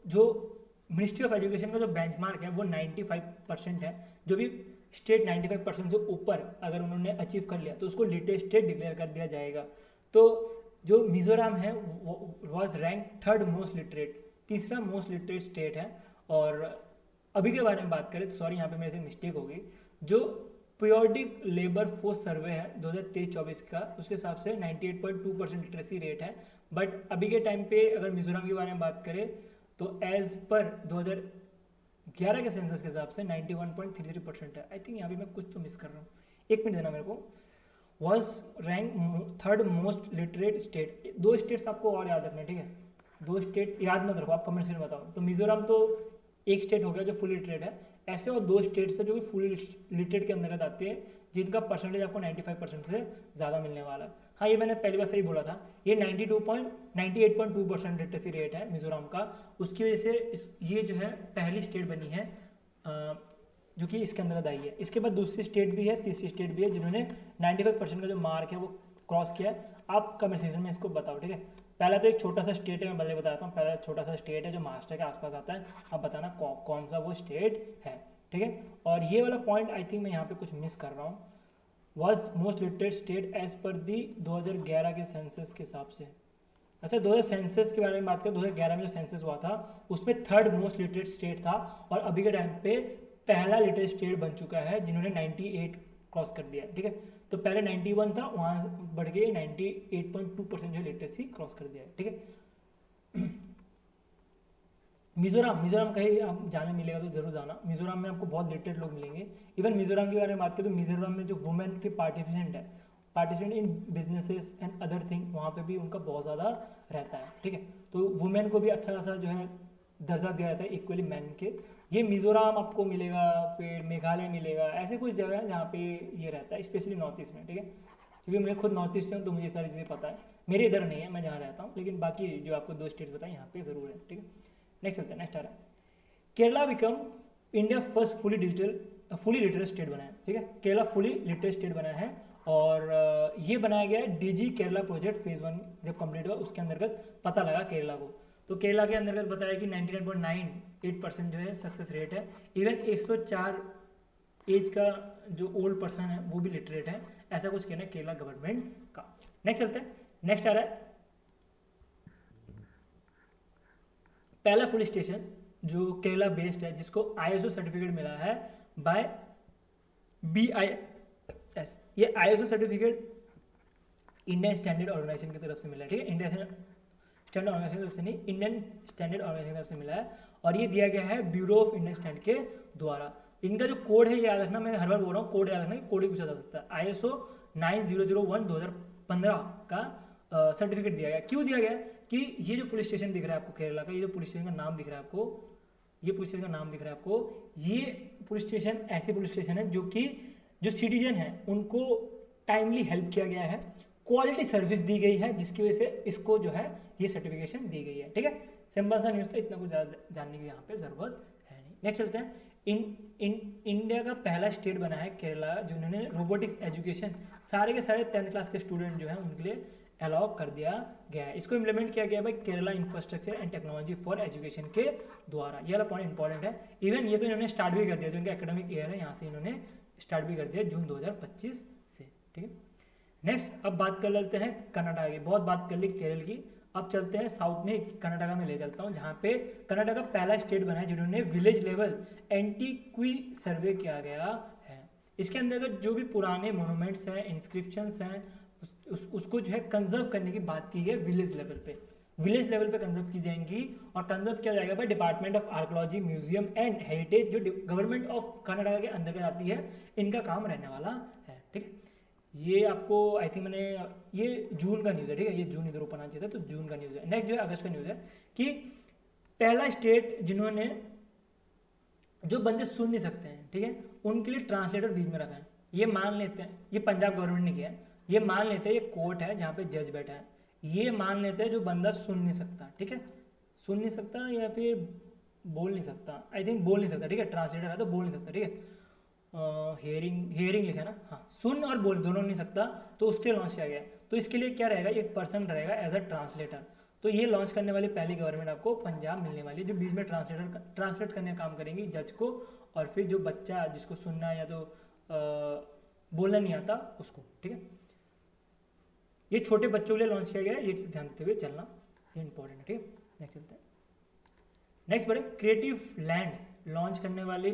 जो मिनिस्ट्री ऑफ एजुकेशन का जो बेंचमार्क है वो 95% है। जो भी स्टेट 95% से ऊपर अगर उन्होंने अचीव कर लिया तो उसको लिटरेट स्टेट डिक्लेयर कर दिया जाएगा। तो जो मिजोरम है was rank third most literate, तीसरा मोस्ट लिटरेट स्टेट है। और अभी के बारे में बात करें तो सॉरी यहाँ पे मेरे से मिस्टेक हो गई, जो पीरियोडिक लेबर फोर्स सर्वे है 2023-24 का, उसके हिसाब से 98.2% लिटरेसी रेट है। बट अभी के टाइम पे अगर मिजोरम के बारे में बात करें तो एज पर 2011 के सेंसस के हिसाब से 91.33% है। आई थिंक यहाँ पे मैं कुछ तो मिस कर रहा हूँ, एक मिनट देना मेरे को। Was rank third most literate state. दो स्टेट्स आपको और याद रखना है, ठीक है, दो स्टेट याद मत रखो, आप कमेंट में बताओ। तो मिजोरम तो एक स्टेट हो गया जो फुल लिटरेट है, ऐसे और दो स्टेट्स है जो कि फुल लिटरेट के अंतर्गत आते हैं, जिनका परसेंटेज आपको 95% से ज़्यादा मिलने वाला है। हाँ, ये मैंने पहली बार सही बोला था, ये 98.2% लिटरेसी रेट है मिजोरम का। उसकी वजह से ये जो है पहली स्टेट बनी है जो कि इसके अंदर आई है। इसके बाद दूसरी स्टेट भी है, तीसरी स्टेट भी है जिन्होंने 95% का जो मार्क है वो क्रॉस किया है। आप कमेंट सेक्शन में इसको बताओ, ठीक है। पहला तो एक छोटा सा स्टेट है, मैं पहले बताता हूँ। पहला छोटा सा स्टेट है जो महाराष्ट्र के आसपास आता है, आप बताना कौन सा वो स्टेट है, ठीक है। और ये वाला पॉइंट आई थिंक मैं यहाँ पे कुछ मिस कर रहा हूँ, was most literate state as per the 2011 के सेंसस के हिसाब से। अच्छा, 2000 सेंसस के बारे में बात करें, 2011 में जो सेंसस हुआ था उसमें थर्ड मोस्ट लिटरेट स्टेट था, और अभी के टाइम पे पहला लिटरेट स्टेट बन चुका है जिन्होंने 98 क्रॉस कर दिया है, ठीक है। तो पहले 91 था, वहाँ बढ़ के 98.2% जो लिटरेसी क्रॉस कर दिया है, ठीक है। मिजोरम कहीं आप जाने मिलेगा तो जरूर जाना। मिजोरम में आपको बहुत लिटरेट लोग मिलेंगे। इवन मिजोरम के बारे में बात करें तो मिजोरम में जो वुमेन के participant in businesses and other thing, वहाँ पे भी उनका बहुत ज़्यादा रहता है, ठीक है। तो वुमेन को भी अच्छा खासा जो है दर्जा दिया जाता है इक्वली मैन के। ये मिजोरम आपको मिलेगा, फिर मेघालय मिलेगा, ऐसे कुछ जगह है जहाँ पे ये रहता है, स्पेशली नॉर्थ ईस्ट में, ठीक है। क्योंकि मैं खुद नॉर्थ ईस्ट से हूँ तो मुझे सारी चीज़ें पता है। मेरे इधर नहीं है, मैं जहाँ रहता हूँ, लेकिन बाकी जो आपको दो स्टेट्स बताए यहाँ पे ज़रूर है, ठीक है। नेक्स्ट चलते हैं, नेक्स्ट आ रहा है Kerala become India first fully literate state बना है, ठीक है। केरला फुली लिटरेट स्टेट बना है, और ये बनाया गया है DG केरला प्रोजेक्ट फेज 1 जब कंप्लीट हुआ उसके अंतर्गत पता लगा केरला को। तो केरला के अंतर्गत बताया कि 99.98% जो है सक्सेस रेट है। इवन 104 एज का जो ओल्ड पर्सन है वो भी लिटरेट है, ऐसा कुछ कहना है केरला गवर्नमेंट का। नेक्स्ट चलते हैं, नेक्स्ट आ रहा है पहला पुलिस स्टेशन जो केरला बेस्ड है, जिसको ISO सर्टिफिकेट मिला है बाय BIS। ये ISO certificate Indian standard organisation की तरफ से मिला है, ठीक है। स्टैंडर्ड ऑर्गेनाइजेशन की तरफ से नहीं, इंडियन स्टैंडर्ड ऑर्गेनाइजेशन की तरफ से मिला है, और ये दिया गया है ब्यूरो ऑफ इंडियन स्टैंडर्ड के द्वारा। इनका जो कोड है याद रखना, मैं हर बार बोल रहा हूँ कोड याद रखना, कोड ही पूछा जा सकता है। ISO 9001/2015 का सर्टिफिकेट दिया गया। क्यों दिया गया कि ये जो पुलिस स्टेशन दिख रहा है आपको केरला का, ये जो पुलिस स्टेशन का नाम दिख रहा है आपको, ये पुलिस स्टेशन का नाम दिख रहा है आपको, ये पुलिस स्टेशन ऐसे पुलिस स्टेशन है जो कि जो सिटीजन है उनको टाइमली हेल्प किया गया है, क्वालिटी सर्विस दी गई है, जिसकी वजह से इसको जो है ये सर्टिफिकेशन दी गई है। ठीक है, सिंपल सा न्यूज़ था, इतना कुछ ज़्यादा जानने की यहाँ पे ज़रूरत है नहीं। नेक्स्ट चलते हैं। इंडिया का पहला स्टेट बना है केरला जिन्होंने रोबोटिक्स एजुकेशन सारे के सारे 10th क्लास के स्टूडेंट जो है उनके लिए अलाउ कर दिया गया है। इसको इम्प्लीमेंट किया गया है Kerala infrastructure and technology for education के द्वारा। ये वाला पॉइंट इंपॉर्टेंट है। इवन ये तो इन्होंने स्टार्ट भी कर दिया, जो इनका एकेडमिक ईयर है यहाँ से इन्होंने स्टार्ट भी कर दिया जून 2025 से। ठीक है, नेक्स्ट अब बात कर लेते हैं कर्नाटक की। बहुत बात कर ली केरल की, अब चलते हैं साउथ में, कर्नाटका में ले चलता हूँ, जहाँ पे कर्नाटका पहला स्टेट बना है जिन्होंने विलेज लेवल एंटीक्वी सर्वे किया गया है। इसके अंतर्गत जो भी पुराने मोनूमेंट्स हैं, इंस्क्रिप्शंस हैं, उसको जो है कंजर्व करने की बात की है विलेज लेवल पे। विलेज लेवल पे कंजर्व की जाएंगी और कंजर्व किया जाएगा by department of archaeology, museum and heritage, जो गवर्नमेंट ऑफ कर्नाटका के अंतर्गत आती है। इनका काम रहने वाला है। ठीक है, ये आपको आई थिंक मैंने, ये जून का न्यूज़ है। ठीक है, ये जून इधर ऊपर आना चाहिए था, तो जून का न्यूज़ है। नेक्स्ट जो है अगस्त का न्यूज़ है कि पहला स्टेट जिन्होंने, जो बंदे सुन नहीं सकते हैं, ठीक है, उनके लिए ट्रांसलेटर बीच में रखा है। ये मान लेते हैं, ये पंजाब गवर्नमेंट ने किया है, ये मान लेते हैं ये कोर्ट है जहाँ पे जज बैठा है, ये मान लेते हैं जो बंदा सुन नहीं सकता, ठीक है, सुन नहीं सकता या फिर बोल नहीं सकता, आई थिंक बोल नहीं सकता, ठीक है, ट्रांसलेटर है तो बोल नहीं सकता, ठीक है, हेयरिंग लिखा है ना, हाँ, सुन और बोल दोनों नहीं सकता, तो उसके लॉन्च किया गया। तो इसके लिए क्या रहेगा, एक पर्सन रहेगा एज अ ट्रांसलेटर। तो ये लॉन्च करने वाली पहली गवर्नमेंट आपको पंजाब मिलने वाली है, जो बीच में ट्रांसलेट करने का काम करेंगी जज को, और फिर जो बच्चा जिसको सुनना या तो बोलना नहीं आता उसको। ठीक है, ये छोटे बच्चों के लिए लॉन्च किया गया है, ये चीज़ ध्यान देते हुए चलना, ये इंपॉर्टेंट है। ठीक है, नेक्स्ट चलते हैं। नेक्स्ट बढ़े, क्रिएटिव लैंड लॉन्च करने वाली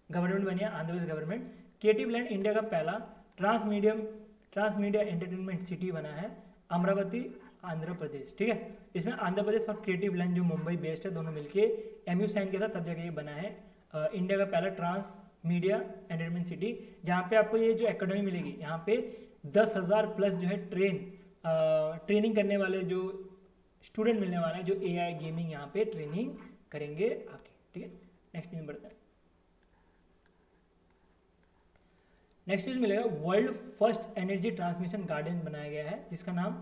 गवर्नमेंट बनी है Andhra Pradesh government. Creative land India का पहला ट्रांसमीडिया एंटरटेनमेंट सिटी बना है अमरावती, आंध्र प्रदेश। ठीक है, इसमें आंध्र प्रदेश और क्रिएटिव लैंड जो मुंबई बेस्ड है, दोनों मिलके MU साइन किया था, तब जाके ये बना है इंडिया का पहला ट्रांस मीडिया एंटरटेनमेंट सिटी, जहाँ पे आपको ये जो एकेडमी मिलेगी, यहाँ पे 10,000 प्लस जो है ट्रेनिंग करने वाले जो स्टूडेंट मिलने वाले हैं, जो AI गेमिंग यहाँ पे ट्रेनिंग करेंगे आके। ठीक है, नेक्स्ट में बढ़ते हैं। नेक्स्ट न्यूज मिलेगा, world first energy transmission garden बनाया गया है, जिसका नाम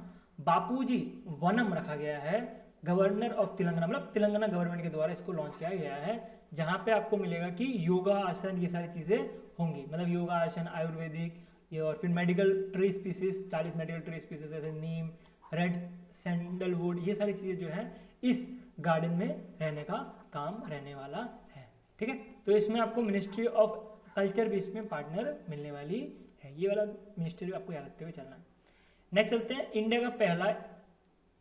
बापूजी वनम रखा गया है। गवर्नर ऑफ तेलंगाना, मतलब तेलंगाना गवर्नमेंट के द्वारा इसको लॉन्च किया गया है, जहाँ पे आपको मिलेगा कि योगा आसन ये सारी चीज़ें होंगी, मतलब योगा आसन, आयुर्वेदिक, ये और फिर medical tree species, 40 medical tree species जैसे नीम, रेड सैंडलवुड, ये सारी चीज़ें जो है इस गार्डन में रहने का काम रहने वाला है। ठीक है, तो इसमें आपको मिनिस्ट्री ऑफ कल्चर भी इसमें पार्टनर मिलने वाली है, ये वाला मिनिस्ट्री आपको याद रखते हुए चलना है। नेक्स्ट चलते हैं, इंडिया का पहला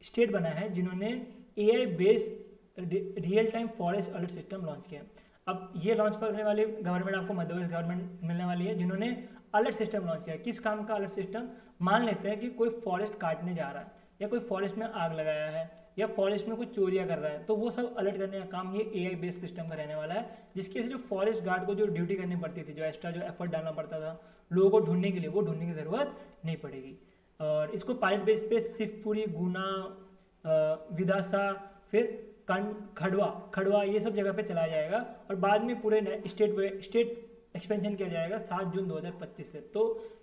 स्टेट बना है जिन्होंने AI based real time forest alert system launch किया। अब ये लॉन्च करने वाली गवर्नमेंट आपको मध्य प्रदेश गवर्नमेंट मिलने वाली है, जिन्होंने अलर्ट सिस्टम लॉन्च किया। किस काम का अलर्ट सिस्टम, मान लेते हैं कि कोई फॉरेस्ट काटने जा रहा है या कोई फॉरेस्ट में आग लगाया है या फॉरेस्ट में कुछ चोरियां कर रहा है, तो वो सब अलर्ट करने का काम ये AI बेस्ड सिस्टम का रहने वाला है, जिसकी वजह से जो फॉरेस्ट गार्ड को जो ड्यूटी करनी पड़ती थी, जो एक्स्ट्रा जो एफर्ट डालना पड़ता था लोगों को ढूंढने के लिए, वो ढूंढने की जरूरत नहीं पड़ेगी। और इसको पायलट बेस पे शिवपुरी, गुना, विदासा, फिर खड़वा ये सब जगह पे चलाया जाएगा, और बाद में पूरे स्टेट एक्सपेंशन किया जाएगा 7 जून 2025 से। तो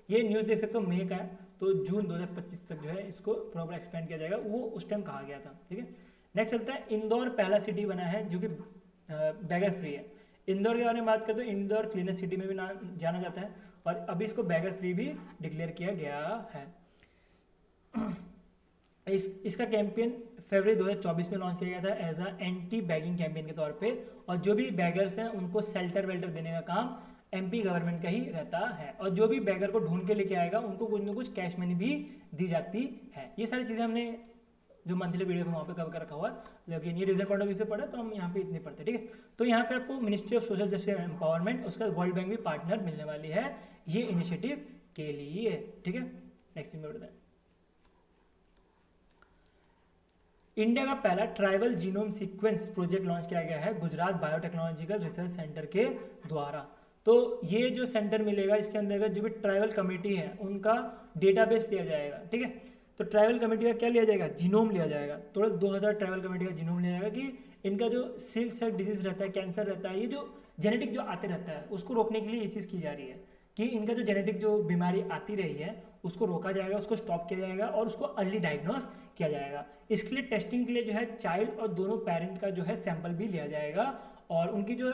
ये न्यूज़ देख सकते हो मे का है, तो जून 2025 तक जो है इसको प्रॉपर एक्सपेंड किया जाएगा, वो उस टाइम कहा गया था। ठीक है, नेक्स्ट चलता है, इंदौर पहला सिटी बना है जो कि बैगर फ्री है। इंदौर के बारे में बात करते हो, इंदौर क्लीनेस्ट सिटी में भी जाना जाता है, और अभी इसको बैगर फ्री भी डिक्लेयर किया गया है। इसका कैंपेन फरवरी 2024 में लॉन्च किया गया था as a anti bagging campaign के तौर पे, और जो भी बैगर्स हैं उनको शेल्टर वेल्टर देने का काम MP गवर्नमेंट का ही रहता है, और जो भी बैगर को ढूंढ के लेके आएगा उनको कुछ ना कुछ कैश मनी भी दी जाती है। ये सारी चीज़ें हमने जो मंथली वीडियो में वहाँ पे कवर कर रखा हुआ है, लेकिन ये रीजन पॉइंट ऑफ व्यू से पढ़ा तो हम यहाँ पे इतने पढ़ते। ठीक है, तो यहाँ पे आपको ministry of social justice and empowerment, उसका वर्ल्ड बैंक भी पार्टनर मिलने वाली है ये इनिशिएटिव के लिए। ठीक है, नेक्स्ट में बढ़ते हैं। इंडिया का पहला tribal genome sequence project launch किया गया है गुजरात बायोटेक्नोलॉजिकल रिसर्च सेंटर के द्वारा। तो ये जो सेंटर मिलेगा इसके अंदर जो भी ट्राइबल कमेटी है उनका डेटाबेस लिया जाएगा, ठीक है। तो ट्राइबल कमेटी का क्या लिया जाएगा, जीनोम लिया जाएगा। तो 2000 ट्राइबल कमेटी का जीनोम लिया जाएगा कि इनका जो सिल्क सेल डिजीज रहता है, कैंसर रहता है, ये जो जेनेटिक जो आते रहता है उसको रोकने के लिए ये चीज़ की जा रही है कि इनका जो जेनेटिक जो बीमारी आती रही है उसको रोका जाएगा, उसको स्टॉप किया जाएगा और उसको अर्ली डायग्नोस किया जाएगा। इसके लिए टेस्टिंग के लिए जो है चाइल्ड और दोनों पेरेंट का जो है सैंपल भी लिया जाएगा और उनकी जो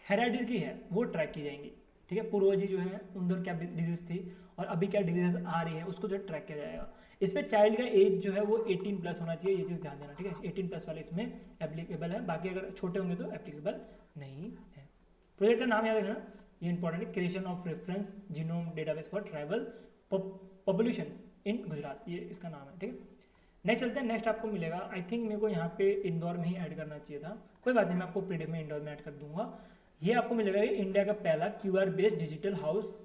हेरेडिटी है वो ट्रैक की जाएंगी, ठीक है। पूर्वजी जो है उधर क्या डिजीज थी और अभी क्या डिजीज आ रही है उसको जो ट्रैक किया जाएगा। इसमें चाइल्ड का एज जो है वो 18 प्लस होना चाहिए, ये चीज़ ध्यान देना, ठीक है। 18 प्लस वाले इसमें एप्लीकेबल है, बाकी अगर छोटे होंगे तो एप्लीकेबल नहीं है। प्रोजेक्ट का नाम याद रखना, ये इंपॉर्टेंट है, creation of reference genome database for tribal population in Gujarat, ये इसका नाम है, ठीक है। नेक्स्ट चलते हैं। नेक्स्ट आपको मिलेगा, आई थिंक मेरे को यहाँ पे इंदौर में ही ऐड करना चाहिए था, कोई बात नहीं, मैं आपको पीडीएफ में इंदौर में ऐड कर दूंगा। ये आपको मिलेगा इंडिया का पहला QR based digital house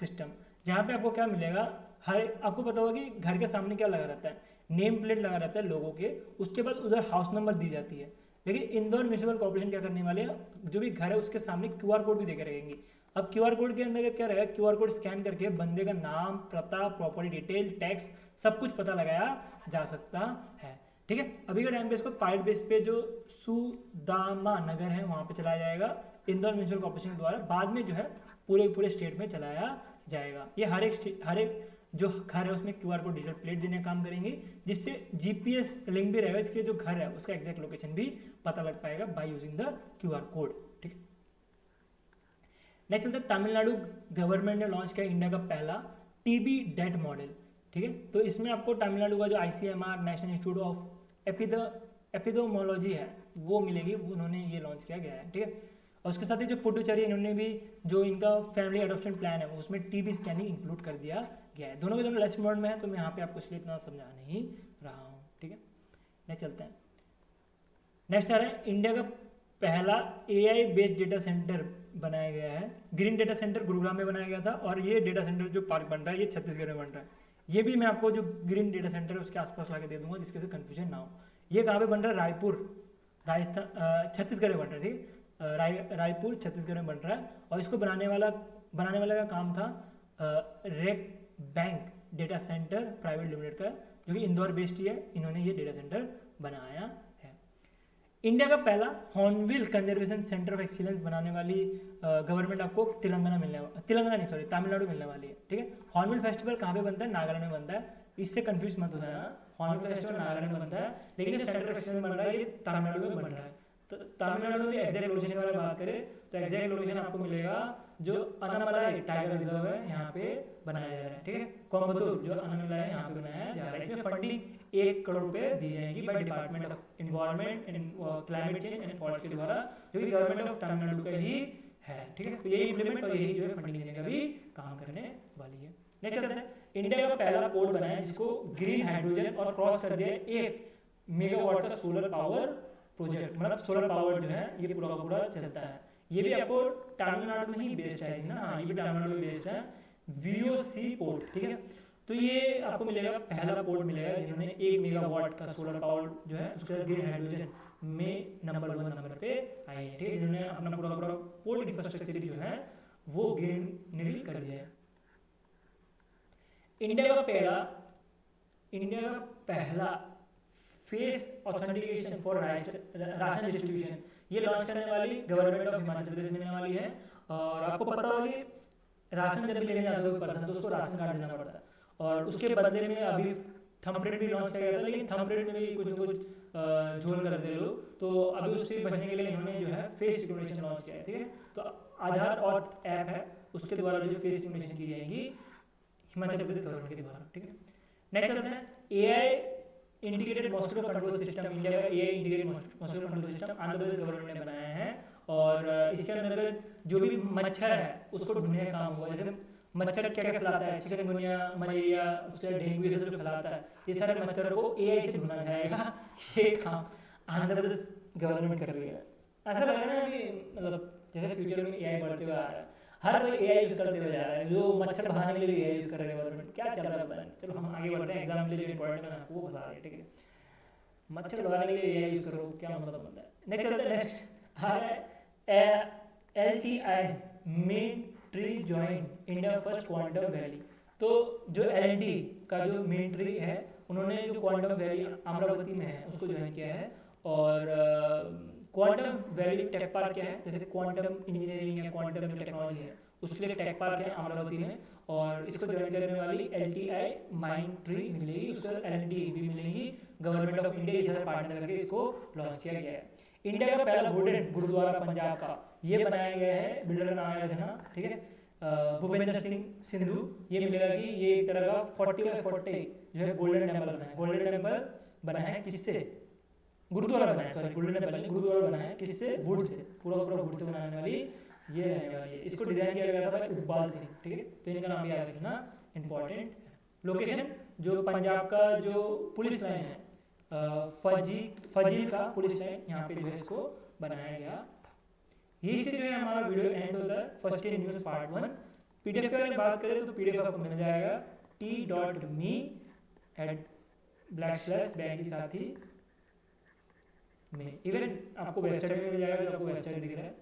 system, जहाँ पे आपको क्या मिलेगा, हर आपको पता होगा कि घर के सामने क्या लगा रहता है, नेम प्लेट लगा रहता है लोगों के, उसके बाद उधर हाउस नंबर दी जाती है। लेकिन इंदौर म्यूनिसिपल कॉर्पोरेशन क्या करने वाले हैं, जो भी घर है उसके सामने क्यूआर कोड भी देकर रहेंगी। अब क्यूआर कोड के अंदर क्या रहेगा, क्यूआर कोड स्कैन करके बंदे का नाम, पता, प्रॉपर्टी डिटेल, टैक्स सब कुछ पता लगाया जा सकता है, ठीक है। अभी के टाइम पे इसको पायलट बेस पे जो सुदामा नगर है वहाँ पे चलाया जाएगा इंदौर म्यूनिसिपल कॉर्पोरेशन के द्वारा, बाद में जो है पूरे स्टेट में चलाया जाएगा। ये हर एक जो घर है उसमें क्यूआर कोड डिजिटल प्लेट देने का काम करेंगे, जिससे जीपीएस लिंक भी रहेगा, इसके जो घर है उसका एग्जैक्ट लोकेशन भी पता लग पाएगा by using the QR code, ठीक है। नेक्स्ट चलते हैं, तमिलनाडु गवर्नमेंट ने लॉन्च किया इंडिया का पहला टीबी डेट मॉडल, ठीक है। तो इसमें आपको तमिलनाडु का जो ICMR national institute of epidemiology है वो मिलेगी, उन्होंने ये लॉन्च किया गया है, ठीक है। और उसके साथ ही जो पुडुचेरी इन्होंने भी जो इनका फैमिली एडॉप्शन प्लान है उसमें टीबी स्कैनिंग इंक्लूड कर दिया गया है। दोनों के दोनों लेस मोड में है, तो मैं यहाँ पे आपको इसलिए इतना समझा नहीं रहा हूँ, ठीक है। नेक्स्ट चलते हैं। नेक्स्ट आ रहा है, इंडिया का पहला एआई बेस्ड डेटा सेंटर बनाया गया है। ग्रीन डेटा सेंटर गुरुग्राम में बनाया गया था और ये डेटा सेंटर जो पार्क बन रहा है ये छत्तीसगढ़ में बन रहा है। ये भी मैं आपको जो ग्रीन डेटा सेंटर है उसके आसपास लाके दे दूंगा जिसके से कन्फ्यूजन ना हो। ये कहाँ पे बन रहा है, रायपुर राजस्थान छत्तीसगढ़ में बन रहा है, ठीक है। रायपुर छत्तीसगढ़ में बन रहा है और इसको बनाने वाला का काम था rack bank data centre private limited का, जो कि इंदौर बेस्ड ही है, इन्होंने ये डेटा सेंटर बनाया है। इंडिया का पहला hornbill conservation centre of excellence बनाने वाली गवर्नमेंट आपको तमिलनाडु मिलने वाली है, ठीक है। हॉर्नबिल फेस्टिवल कहाँ पे बनता है, नागालैंड में बनता है, इससे कंफ्यूज मत हो जाना। हॉर्नबिल फेस्टिवल नागालैंड में बनता है, लेकिन जो सेंटर ऑफ एक्सीलेंस बन रहा है ये तमिलनाडु में बन रहा है। तो तमिलनाडु में एग्जैक्ट लोकेशन की बात करें तो एग्जैक्ट लोकेशन आपको मिलेगा जो अनामलाई टाइगर रिजर्व है यहाँ पे बनाया जा रहा है, ठीक है। कोयम्बतूर जो अनामलाई है यहाँ पे बनाया जा रहा है। इसमें फंडिंग 1 करोड़ रुपए दी जाएगी by department of environment and climate change and forest के द्वारा, जो कि गवर्नमेंट ऑफ तमिलनाडु का ही है, ठीक है। तो यही इंप्लीमेंट और यही जो है फंडिंग देने का भी काम करने वाली है। नेक्स्ट चलते हैं, इंडिया का पहला पोर्ट बनाया है जिसको ग्रीन हाइड्रोजन और क्रॉस कर दिया 1 मेगावाट का सोलर पावर प्रोजेक्ट, मतलब सोलर पावर जो है ये पूरा का पूरा चलता है। ये भी आपको तमिलनाडु में ही बेस्ड है ना, ये भी तमिलनाडु में बेस्ड है, वीओसी पोर्ट, ठीक है। तो ये आपको मिलेगा पहला पोर्ट मिलेगा जिन्होंने 1 मेगावाट का सोलर पावर जो है उसका ग्रीन हाइड्रोजन में नंबर 1 नंबर पे आई है, ठीक है। जिन्होंने अपना पूरा पूरा पोर्ट इंफ्रास्ट्रक्चर जो है वो ग्रीन कर दिया है। इंडिया का पहला face authentication for ration distribution ये लॉन्च करने वाली गवर्नमेंट ऑफ हिमाचल प्रदेश मिलने वाली है। और आपको पता होगा कि राशन जब लेने जाता है कोई पर्सन तो उसको राशन कार्ड देना पड़ता है, और उसके बदले में अभी थंबप्रिंट भी लॉन्च किया गया था, लेकिन थंबप्रिंट में भी कुछ न कुछ झोल कर दे लोग, तो अभी उससे बचने के लिए इन्होंने जो है फेस रिकग्निशन लॉन्च किया है, ठीक है। तो आधार और ऐप है उसके द्वारा जो फेस रिकग्निशन की जाएगी हिमाचल प्रदेश गवर्नमेंट के द्वारा, ठीक है। नेक्स्ट चलते हैं, AI integrated mosquito control system, India का AI integrated mosquito control system Andhra Pradesh government ने बनाया है। और इसके अंतर्गत जो भी मच्छर है उसको ढूंढने का काम हुआ, जैसे मच्छर क्या क्या फैलाता है, चिकनगुनिया, मलेरिया, उसके डेंगू ये सब फैलाता है, ये सारे मच्छर को एआई से ढूंढा जाएगा। ये काम आंध्र प्रदेश गवर्नमेंट कर रही है। ऐसा लग रहा है कि मतलब जैसे फ्यूचर में एआई बढ़ते हुए आ रहा है, हर कोई एआई यूज करते हुए जा रहा है, जो मच्छर भगाने के लिए एआई यूज कर रहे हैं गवर्नमेंट, क्या चल रहा है। चलो हम आगे बढ़ते हैं, एग्जाम के लिए जो इंपॉर्टेंट है आपको वो बता रहे हैं, ठीक है। मच्छर भगाने के लिए ये यूज़ करो, क्या मतलब बनता है। नेक्स्ट चलते हैं, नेक्स्ट आ रहा है LTI main tree join India first quantum valley. तो जो LNT का जो मेन ट्री है, उन्होंने जो क्वांटम वैली अमरावती में है उसको ज्वाइन किया है। और क्वांटम वैली टेक पार्क क्या है, जैसे क्वांटम इंजीनियरिंग या क्वांटम जो टेक्नोलॉजी है उसके लिए टेक पार्क है अमरावती में, और इसको ज्वाइन करने वाली LTI माइंड ट्री मिलेगी, उसको LNT भी मिलेगी। गवर्नमेंट ऑफ इंडिया के साथ पार्टनर करके इसको लॉन्च किया गया है। इंडिया का पहला वुडन गुरुद्वारा पंजाब का ये बनाया गया है, बिल्डर का नाम है ना, ठीक है, भूपेंद्र सिंह सिंधु। ये मिलेगा कि ये एक तरह का 40x40 जो है गोल्डन टेम्पल बना है। गोल्डन टेम्पल बना है किससे, गुरुद्वारा बना है, सॉरी गोल्डन टेम्पल नहीं, गुरुद्वारा बना है किससे, वुड से, पूरा पूरा वुड से बनाने वाली ये रहने वाली है। इसको डिजाइन किया गया था भाई इकबाल सिंह, ठीक है, तो इनका नाम याद रखना इंपॉर्टेंट। लोकेशन जो पंजाब का जो पुलिस लाइन है, फजील का पुलिस लाइन, यहाँ पे जो है इसको बनाया गया था। यही से जो है हमारा वीडियो एंड होता है first day news part 1। PDF की अगर बात करें तो PDF आपको मिल जाएगा t.me/बैंक के साथ ही में। इवन आपको वेबसाइट में मिल जाएगा, जो आपको वेबसाइट दिख रहा है,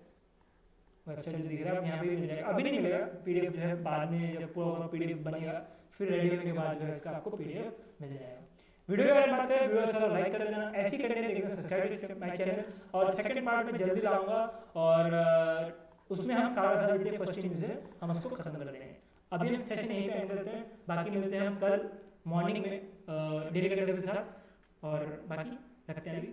वेबसाइट जो दिख रहा है यहाँ पे भी मिल जाएगा। अभी नहीं मिलेगा PDF, जो है बाद में जब पूरा PDF बनेगा फिर रेडी होने के बाद जो है इसका आपको PDF मिल जाएगा। वीडियो अगर बात करें व्यूअर्स को लाइक कर देना, ऐसी कंटेंट देखना सब्सक्राइब माय चैनल। और सेकंड पार्ट में जल्दी लाऊंगा, और उसमें हम सारा जितने फर्स्ट न्यूज़ है हम उसको खत्म कर देंगे। अभी हम सेशन यहीं पे एंड करते हैं, बाकी मिलते हैं हम कल मॉर्निंग में डेली कंटेंट के साथ, और बाकी रखते हैं अभी।